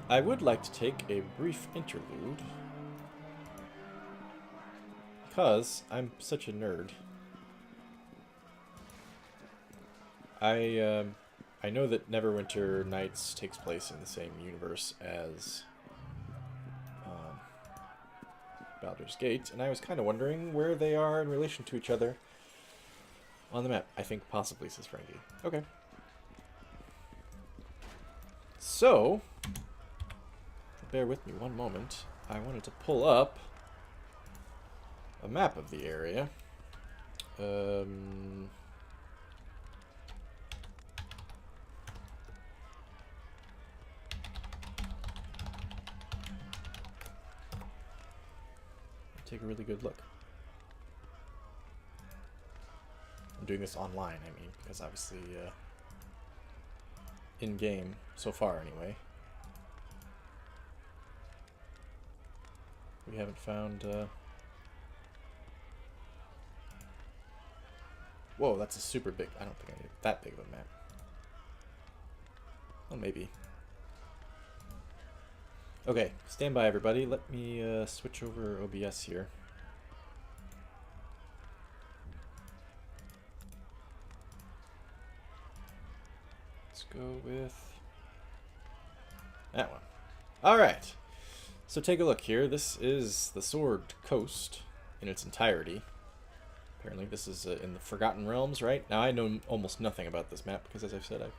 I would like to take a brief interlude, because I'm such a nerd. I know that Neverwinter Nights takes place in the same universe as Baldur's Gate, and I was kind of wondering where they are in relation to each other on the map. I think possibly, says Frankie. Okay. So, bear with me one moment. I wanted to pull up a map of the area. Take a really good look. I'm doing this online, I mean, because obviously, in-game, so far anyway. We haven't found, Whoa, that's a super big... I don't think I need that big of a map. Well, maybe. Okay, stand by everybody. Let me switch over OBS here. Let's go with that one. Alright, so take a look here. This is the Sword Coast in its entirety. Apparently this is in the Forgotten Realms, right? Now I know almost nothing about this map because, as I've said, I've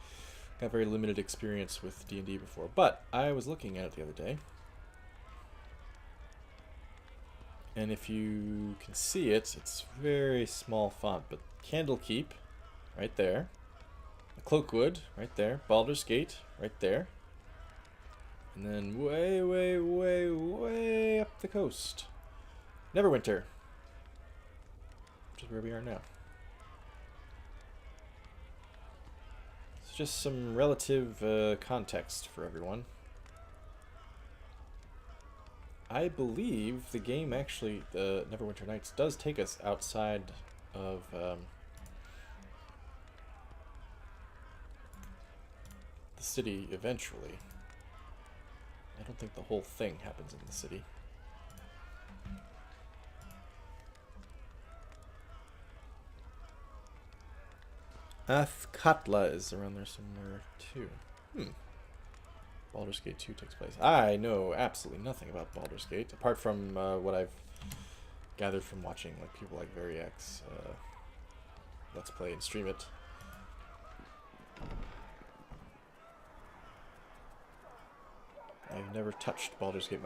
got very limited experience with D&D before. But I was looking at it the other day. And if you can see it, it's very small font. But Candlekeep, right there. Cloakwood, right there. Baldur's Gate, right there. And then way, way, way, way up the coast. Neverwinter. Which is where we are now. It's just some relative context for everyone. I believe the game actually, Neverwinter Nights, does take us outside of the city eventually. I don't think the whole thing happens in the city. Athkatla is around there somewhere too. Baldur's Gate 2 takes place. I know absolutely nothing about Baldur's Gate, apart from what I've gathered from watching like people like Variax Let's Play and stream it. I've never touched Baldur's Gate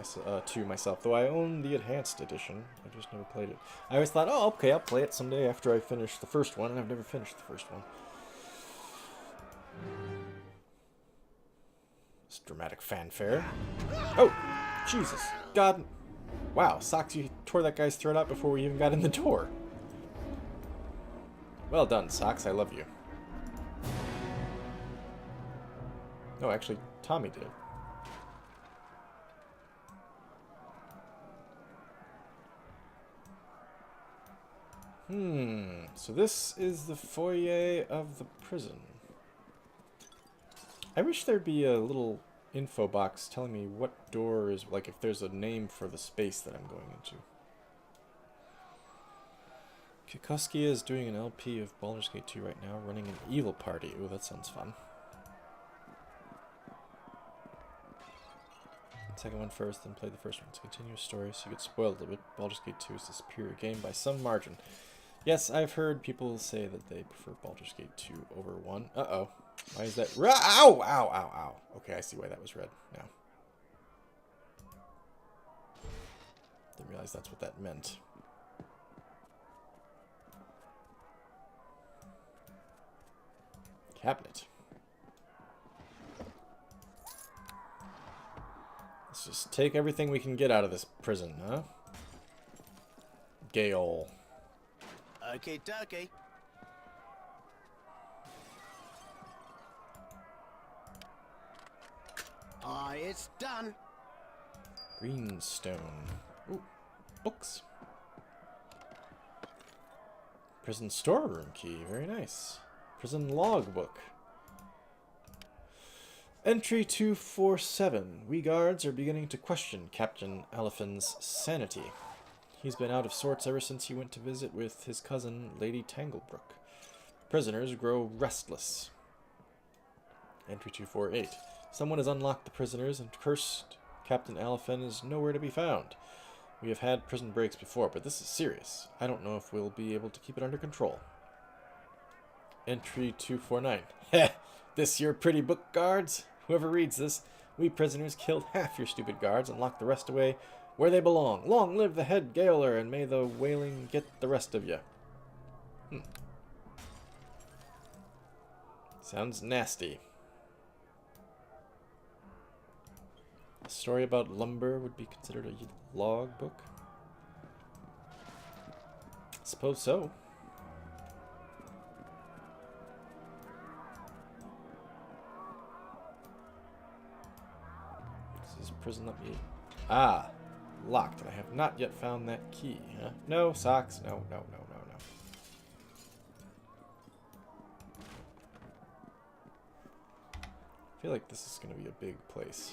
2 myself, though I own the Enhanced Edition. I just never played it. I always thought, oh, okay, I'll play it someday after I finish the first one, and I've never finished the first one. This dramatic fanfare. Oh, Jesus. God. Wow, Socks, you tore that guy's throat out before we even got in the door. Well done, Socks. I love you. No, actually, Tommy did. So this is the foyer of the prison. I wish there'd be a little info box telling me what door is, like if there's a name for the space that I'm going into. Kikoskia is doing an LP of Baldur's Gate 2 right now, running an evil party. Ooh, that sounds fun. second one first, then play the first one. It's a continuous story, so you get spoiled a little bit. Baldur's Gate 2 is the superior game by some margin. Yes, I've heard people say that they prefer Baldur's Gate 2 over 1. Uh-oh. Why is that? Ow! Ow! Ow! Ow! Okay, I see why that was red now. Didn't realize that's what that meant. Cabinet. Let's just take everything we can get out of this prison, huh? Gale. Okay, dokie. It's done. Greenstone. Ooh, books. Prison storeroom key. Very nice. Prison logbook. Entry 247. We guards are beginning to question Captain Aliphin's sanity. He's been out of sorts ever since he went to visit with his cousin, Lady Tanglebrook. Prisoners grow restless. Entry 248. Someone has unlocked the prisoners and cursed Captain Aliphin is nowhere to be found. We have had prison breaks before, but this is serious. I don't know if we'll be able to keep it under control. Entry 249. Heh! This your pretty book, guards? Whoever reads this, we prisoners killed half your stupid guards and locked the rest away where they belong. Long live the head gaoler, and may the whaling get the rest of you. Sounds nasty. A story about lumber would be considered a log book? Suppose so. This is prison up me. Ah, locked. I have not yet found that key, huh? No, socks. No, no, no, no, no. I feel like this is going to be a big place.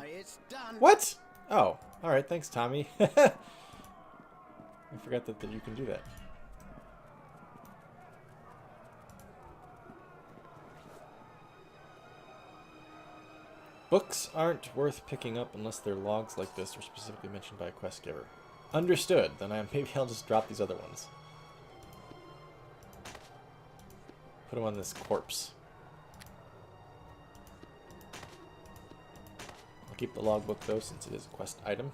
It's done. What? Oh, alright, thanks, Tommy. I forgot that you can do that. Books aren't worth picking up unless they're logs like this or specifically mentioned by a quest giver. Understood. Then maybe I'll just drop these other ones. Put them on this corpse. I'll keep the logbook though, since it is a quest item.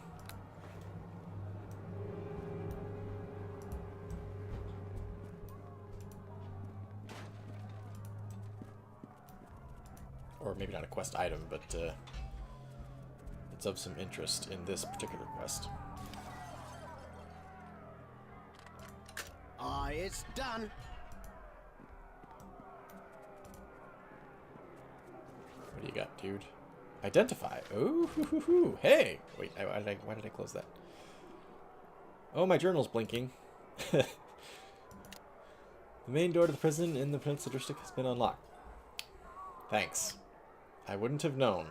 Or maybe not a quest item, but it's of some interest in this particular quest. It's done. What do you got, dude? Identify. Ooh, hoo, hoo, hoo. Hey! Wait, why did I close that? Oh, my journal's blinking. The main door to the prison in the Peninsula District has been unlocked. Thanks. I wouldn't have known.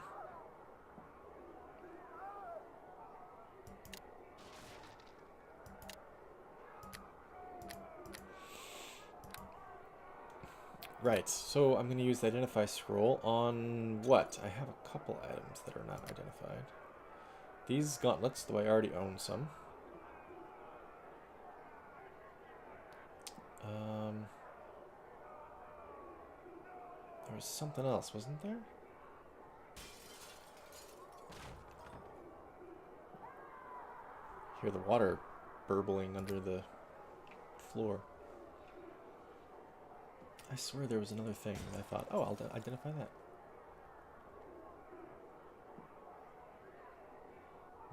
Right, so I'm going to use the identify scroll on what? I have a couple items that are not identified. These gauntlets, though I already own some. There was something else, wasn't there? Hear the water burbling under the floor. I swear there was another thing, and I thought, oh, I'll identify that.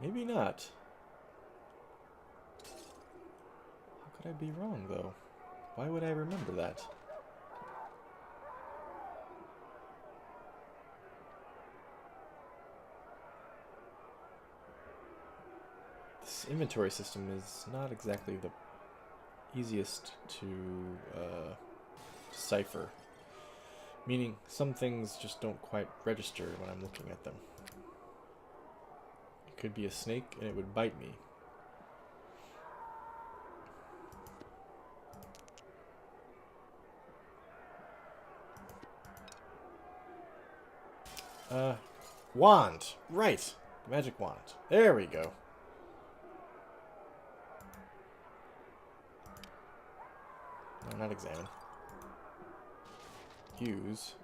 Maybe not. How could I be wrong, though? Why would I remember that? This inventory system is not exactly the easiest to decipher. Meaning, some things just don't quite register when I'm looking at them. It could be a snake and it would bite me. Wand. Right. Magic wand. There we go. No, not examine. Use.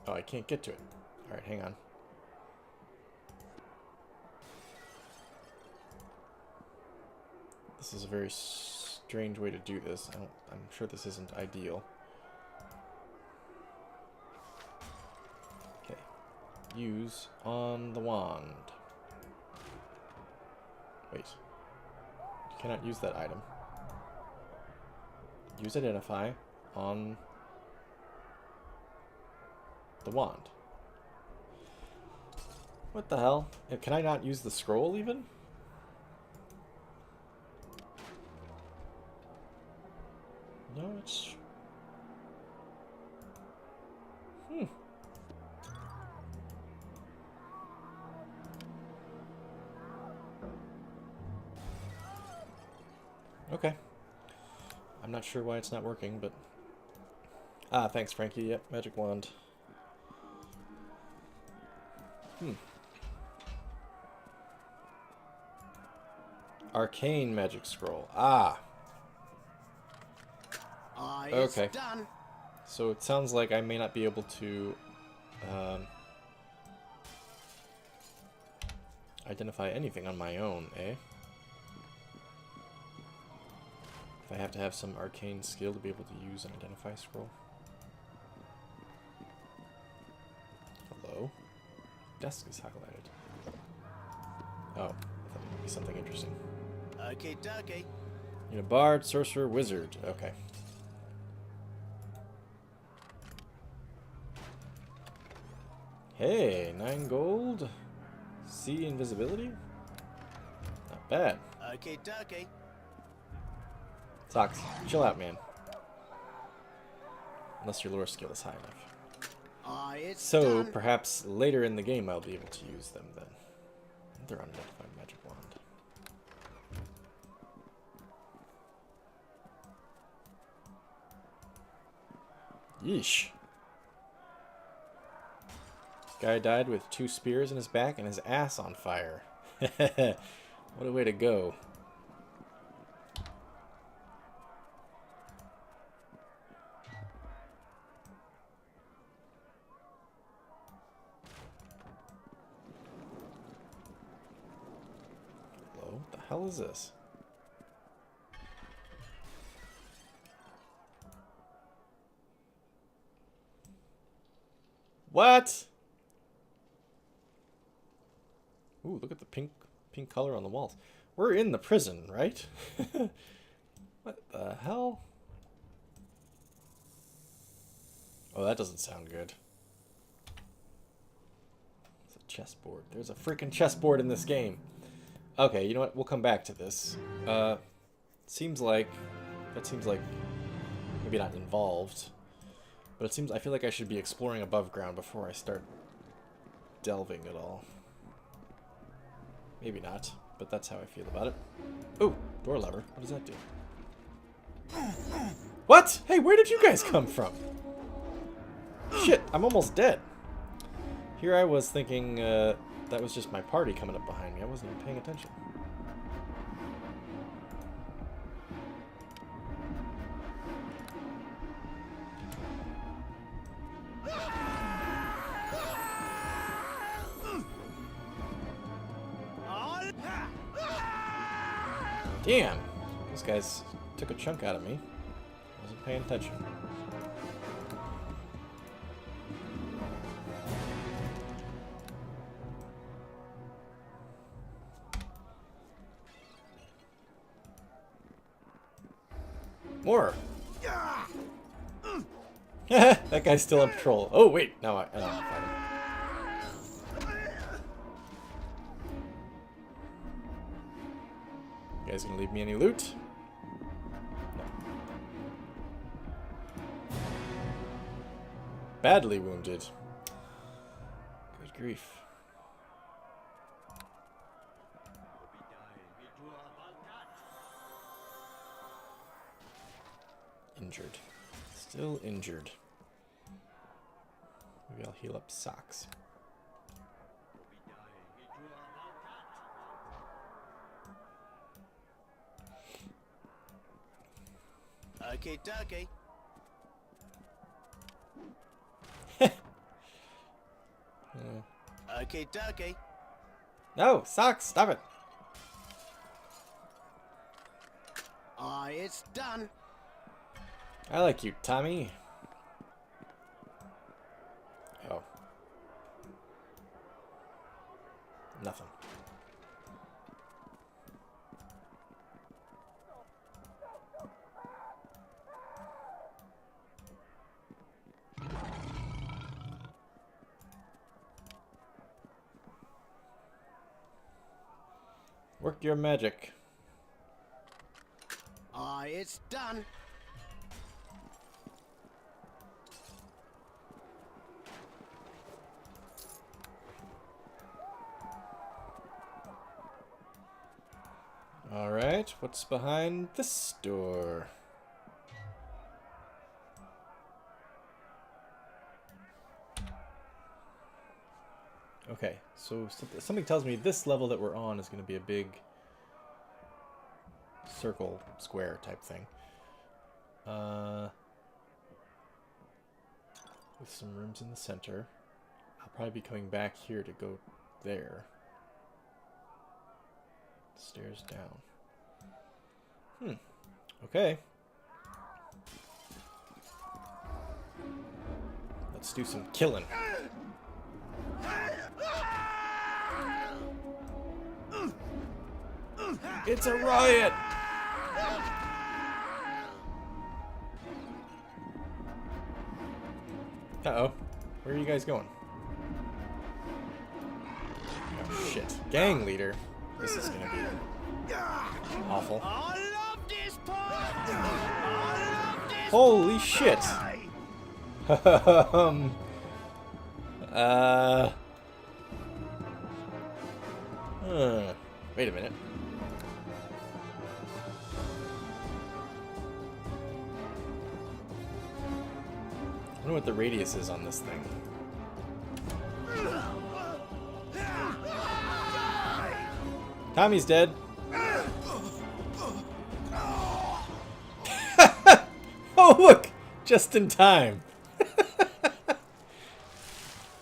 Oh, I can't get to it. Alright, hang on. This is a very strange way to do this. I'm sure this isn't ideal. Okay. Use on the wand. Wait. You cannot use that item. Use identify on the wand. What the hell? Can I not use the scroll even? No, it's... Okay. I'm not sure why it's not working, but... Ah, thanks, Frankie. Yep, magic wand. Arcane magic scroll. Ah. It's Okay. done. So it sounds like I may not be able to identify anything on my own, eh? If I have to have some arcane skill to be able to use an identify scroll. Hello? Desk is highlighted. Oh, I thought it would be something interesting. Okay, dokie. You know, bard, sorcerer, wizard. Okay. Hey, 9 gold. See invisibility? Not bad. Okay, dokie. Socks, chill out, man. Unless your lore skill is high enough. It's So, done. perhaps later in the game I'll be able to use them then. They're unidentified magic wand. Yeesh. Guy died with 2 spears in his back and his ass on fire. What a way to go. Hello? What the hell is this? What? Ooh, look at the pink color on the walls. We're in the prison, right? What the hell? Oh, that doesn't sound good. It's a chessboard. There's a freaking chessboard in this game. Okay, you know what? We'll come back to this. Seems like maybe not involved, but it seems I feel like I should be exploring above ground before I start delving at all. Maybe not, but that's how I feel about it. Oh, door lever. What does that do? What? Hey, where did you guys come from? Shit, I'm almost dead. Here I was thinking that was just my party coming up behind me. I wasn't even paying attention. Damn! Those guys took a chunk out of me. Wasn't paying attention. More! That guy's still on patrol. Oh, wait! Now I don't fight him. You guys gonna leave me any loot? No. Badly wounded. Good grief. Injured. Still injured. Maybe Maybe I'll heal up Socks. Okay, dokie. Okay, dokie. No, Socks, stop it. It's done. I like you, Tommy. Oh. Nothing. Work your magic. It's done. Alright, what's behind this door? Okay, so something tells me this level that we're on is going to be a big circle, square type thing. With some rooms in the center. I'll probably be coming back here to go there. Stairs down. Okay. Let's do some killing. It's a riot! Uh-oh. Where are you guys going? Oh, shit. Gang leader. This is gonna be awful. I love this part. I love this. Holy shit! Wait a minute. I wonder what the radius is on this thing. Tommy's dead. Oh, look! Just in time.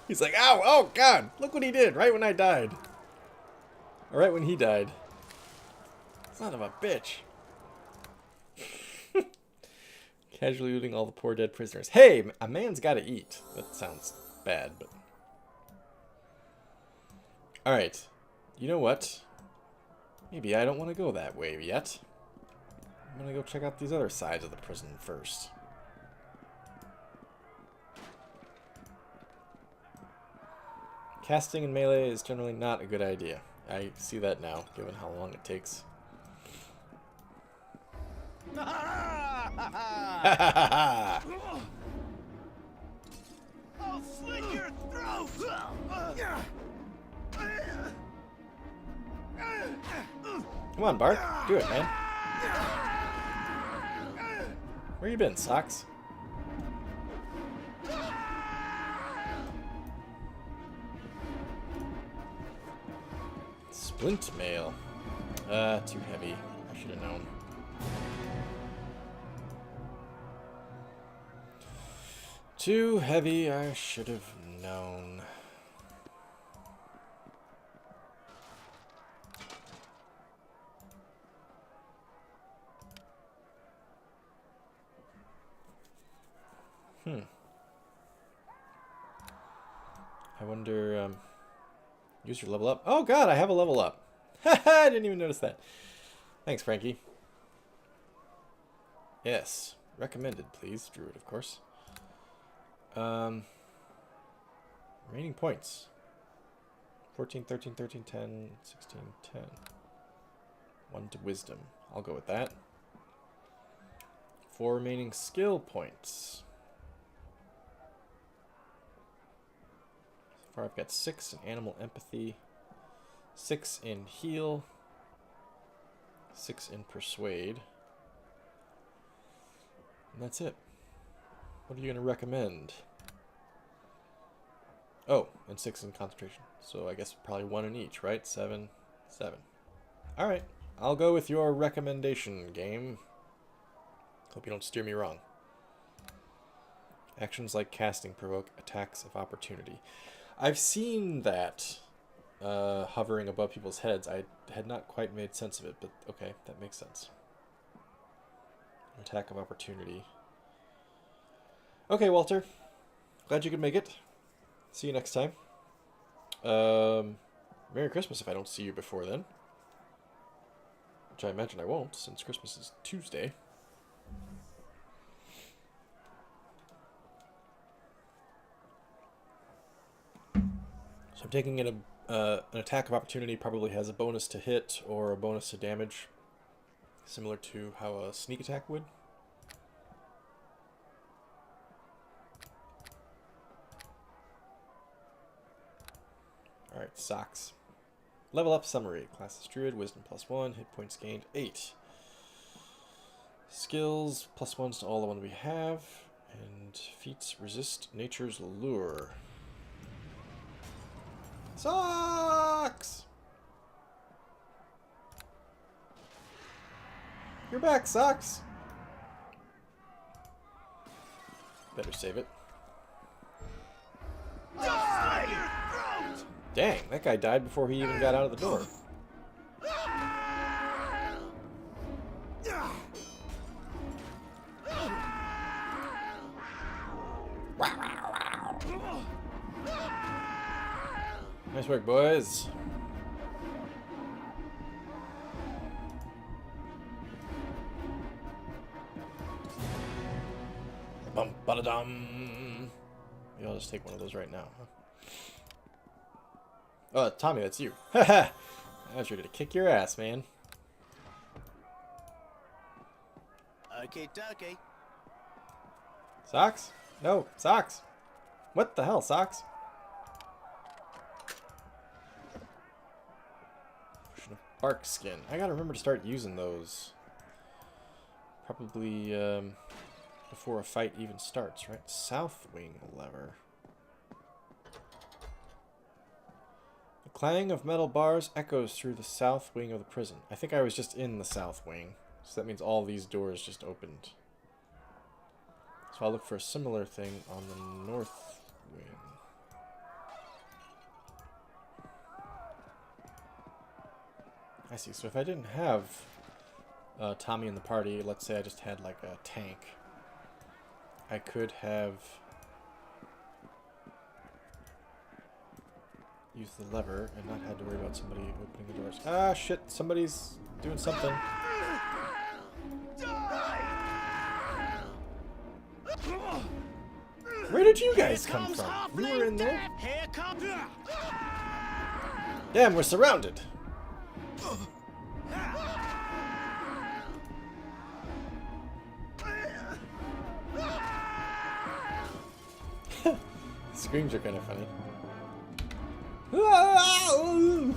He's like, ow, oh, God, look what he did right when I died. Or right when he died. Son of a bitch. Casually looting all the poor dead prisoners. Hey, a man's gotta eat. That sounds bad, but... Alright. You know what? Maybe I don't want to go that way yet. I'm gonna go check out these other sides of the prison first. Casting in melee is generally not a good idea. I see that now, given how long it takes. I'll slit your throat. Come on, Bart. Do it, man. Where you been, Socks? Splint mail. Too heavy. I should have known. Too heavy, I should have known. I wonder, use your level up. Oh god, I have a level up. Haha, I didn't even notice that. Thanks, Frankie. Yes. Recommended, please. Druid, of course. Remaining points. 14, 13, 13, 10, 16, 10. 1 to wisdom. I'll go with that. 4 remaining skill points. So far I've got 6 in animal empathy, 6 in heal, 6 in persuade. And that's it. What are you going to recommend? Oh, and 6 in concentration. So I guess probably 1 in each, right? 7, 7. Alright, I'll go with your recommendation, game. Hope you don't steer me wrong. Actions like casting provoke attacks of opportunity. I've seen that hovering above people's heads. I had not quite made sense of it, but okay, that makes sense. Attack of opportunity. Okay, Walter. Glad you could make it. See you next time. Merry Christmas if I don't see you before then. Which I imagine I won't, since Christmas is Tuesday. So I'm taking an attack of opportunity probably has a bonus to hit or a bonus to damage, similar to how a sneak attack would. Alright, socks. Level up summary. Class is Druid, Wisdom +1, hit points gained 8. Skills +1s to all the ones we have, and feats resist nature's lure. Socks! You're back, Socks! Better save it. Dang, that guy died before he even got out of the door. Nice work, boys. Bum ba dum. Maybe I'll just take one of those right now. Huh? Oh, Tommy, that's you. Haha! I was ready to kick your ass, man. Okay, dokie. Socks? No, Socks. What the hell, Socks? Bark skin. I gotta remember to start using those. Probably before a fight even starts, right? South wing lever. The clang of metal bars echoes through the south wing of the prison. I think I was just in the south wing, so that means all these doors just opened. So I'll look for a similar thing on the north wing. I see. So if I didn't have Tommy in the party, let's say I just had like a tank, I could have used the lever and not had to worry about somebody opening the doors. Ah, shit. Somebody's doing something. Where did you guys come from? You were in there? Here comes. Damn, we're surrounded. Screams are kind of funny. Okay,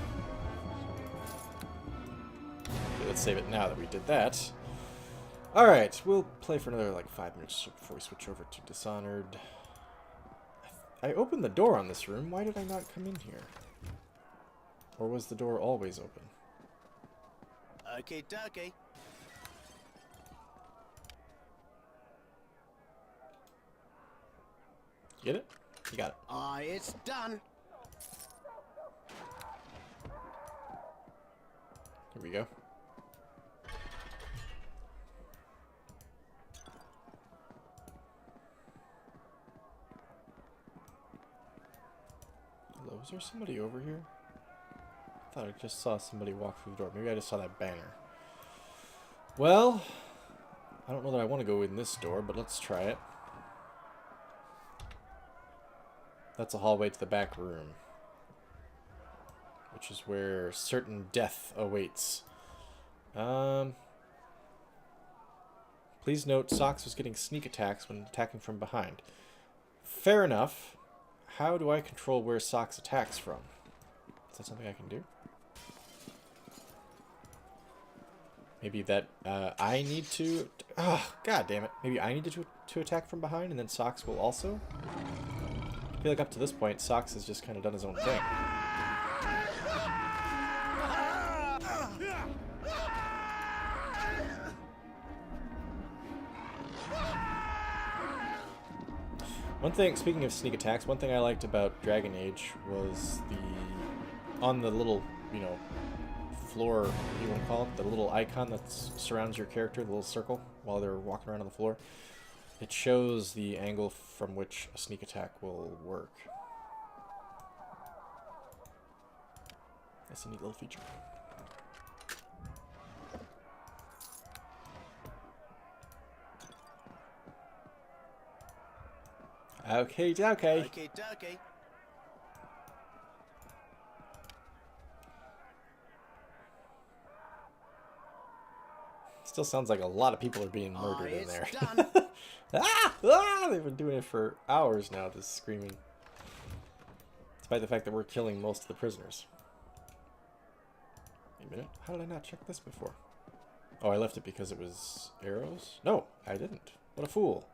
let's save it now that we did that. Alright, we'll play for another like 5 minutes before we switch over to Dishonored. I opened the door on this room. Why did I not come in here? Or was the door always open? Okay, dokie. Get it? You got it. Aye, it's done. Here we go. Hello, is there somebody over here? I thought I just saw somebody walk through the door. Maybe I just saw that banner. Well, I don't know that I want to go in this door, but let's try it. That's a hallway to the back room, which is where certain death awaits. Please note, Socks was getting sneak attacks when attacking from behind. Fair enough. How do I control where Socks attacks from? Is that something I can do? Maybe that I need to... Oh, god damn it. Maybe I need to attack from behind and then Socks will also? I feel like up to this point, Socks has just kind of done his own thing. One thing, speaking of sneak attacks, one thing I liked about Dragon Age was on the little, you know, floor, what you want to call it, the little icon that surrounds your character, the little circle, while they're walking around on the floor. It shows the angle from which a sneak attack will work. That's a neat little feature. Okay, okay. Okay, okay. Still sounds like a lot of people are being murdered in there. Done. Ah! They've been doing it for hours now, just screaming. Despite the fact that we're killing most of the prisoners. Wait a minute. How did I not check this before? Oh, I left it because it was arrows? No, I didn't. What a fool.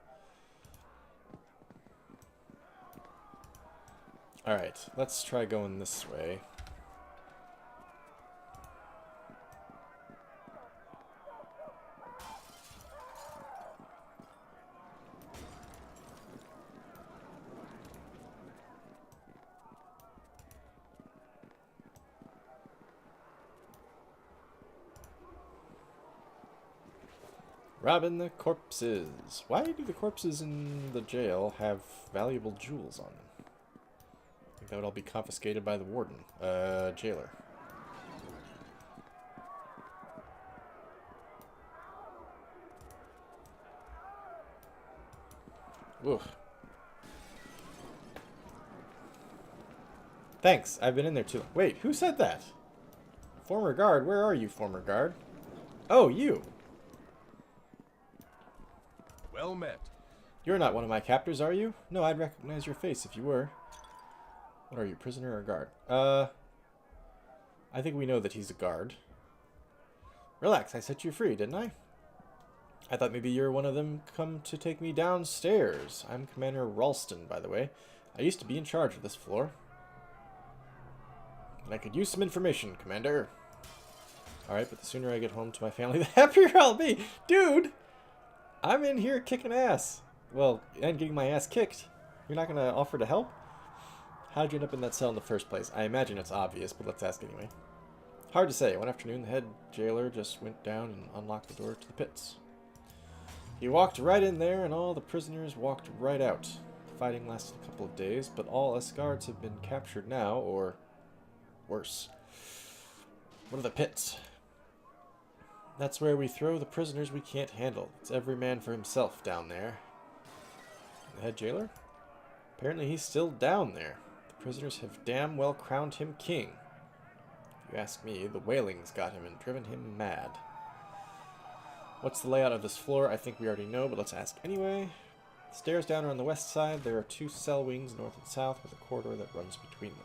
Alright, let's try going this way. Robbing the corpses. Why do the corpses in the jail have valuable jewels on them? I think that would all be confiscated by the warden. Jailer. Oof. Thanks, I've been in there too. Wait, who said that? Former guard, where are you, former guard? Oh, you! Well met. You're not one of my captors, are you? No, I'd recognize your face if you were. What are you, prisoner or guard? I think we know that he's a guard. Relax, I set you free, didn't I? I thought maybe you're one of them come to take me downstairs. I'm Commander Ralston, by the way. I used to be in charge of this floor. And I could use some information, Commander. Alright, but the sooner I get home to my family, the happier I'll be. Dude! I'm in here kicking ass. Well, and getting my ass kicked. You're not going to offer to help? How'd you end up in that cell in the first place? I imagine it's obvious, but let's ask anyway. Hard to say. One afternoon, the head jailer just went down and unlocked the door to the pits. He walked right in there, and all the prisoners walked right out. The fighting lasted a couple of days, but all us guards have been captured now, or worse. What are the pits? That's where we throw the prisoners we can't handle. It's every man for himself down there. The head jailer? Apparently he's still down there. The prisoners have damn well crowned him king. If you ask me, the whaling's got him and driven him mad. What's the layout of this floor? I think we already know, but let's ask anyway. The stairs down are on the west side. There are 2 cell wings, north and south, with a corridor that runs between them.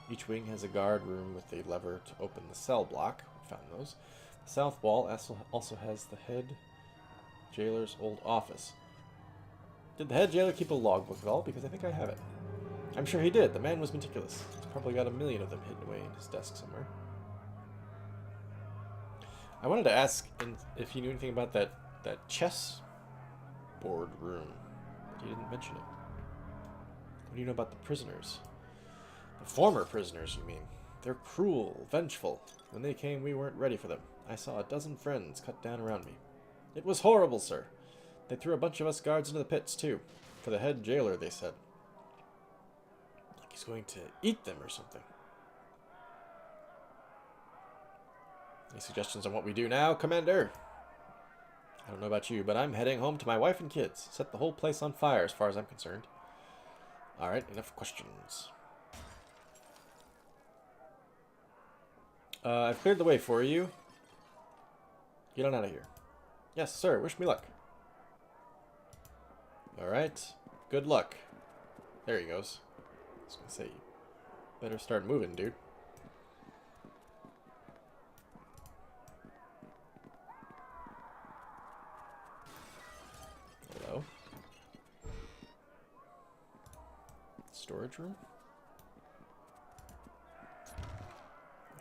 Each wing has a guard room with a lever to open the cell block. We found those. The south wall also has the head jailer's old office. Did the head jailer keep a logbook at all? Because I think I have it. I'm sure he did. The man was meticulous. He's probably got 1 million of them hidden away in his desk somewhere. I wanted to ask if you knew anything about that chess board room. But you didn't mention it. What do you know about the prisoners? The former prisoners, you mean? They're cruel, vengeful. When they came, we weren't ready for them. I saw 12 friends cut down around me. It was horrible, sir. They threw a bunch of us guards into the pits, too. For the head jailer, they said. Like he's going to eat them or something. Any suggestions on what we do now, Commander? I don't know about you, but I'm heading home to my wife and kids. Set the whole place on fire, as far as I'm concerned. Alright, enough questions. I've cleared the way for you. Get on out of here. Yes, sir. Wish me luck. Alright. Good luck. There he goes. I was gonna say, you better start moving, dude. Hello. storage room?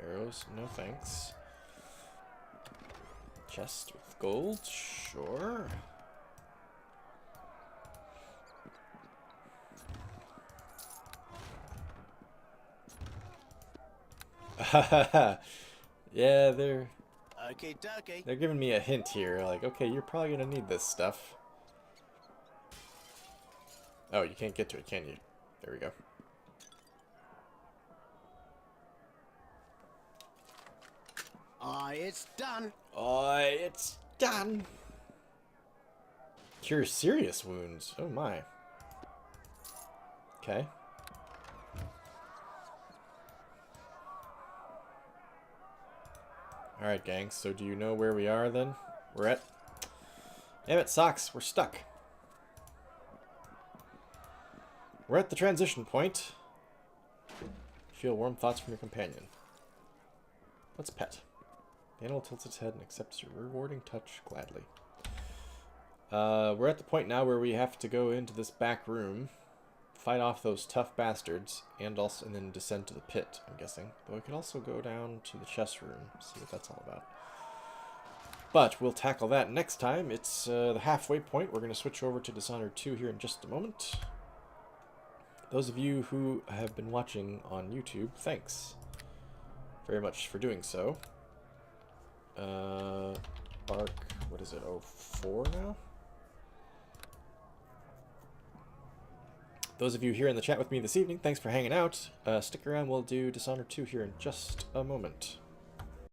Arrows, no thanks. Chest with gold, sure. Yeah, they're Okay, dokie. they're giving me a hint here. Like, okay, you're probably gonna need this stuff. Oh, you can't get to it, can you? There we go. Aye, it's done. It's done. Cure serious wounds. Oh my. Okay. Alright, gang. So do you know where we are then? We're at... Damn it, Socks. We're stuck. We're at the transition point. Feel warm thoughts from your companion. Let's pet. The animal tilts its head and accepts your rewarding touch gladly. We're at the point now where we have to go into this back room, fight off those tough bastards, and then descend to the pit, I'm guessing. Though we can also go down to the chest room, see what that's all about. But we'll tackle that next time. It's the halfway point. We're going to switch over to Dishonored 2 here in just a moment. Those of you who have been watching on YouTube, thanks very much for doing so. Bark, what is it, 04 now? Those of you here in the chat with me this evening, thanks for hanging out. Stick around, we'll do Dishonored 2 here in just a moment.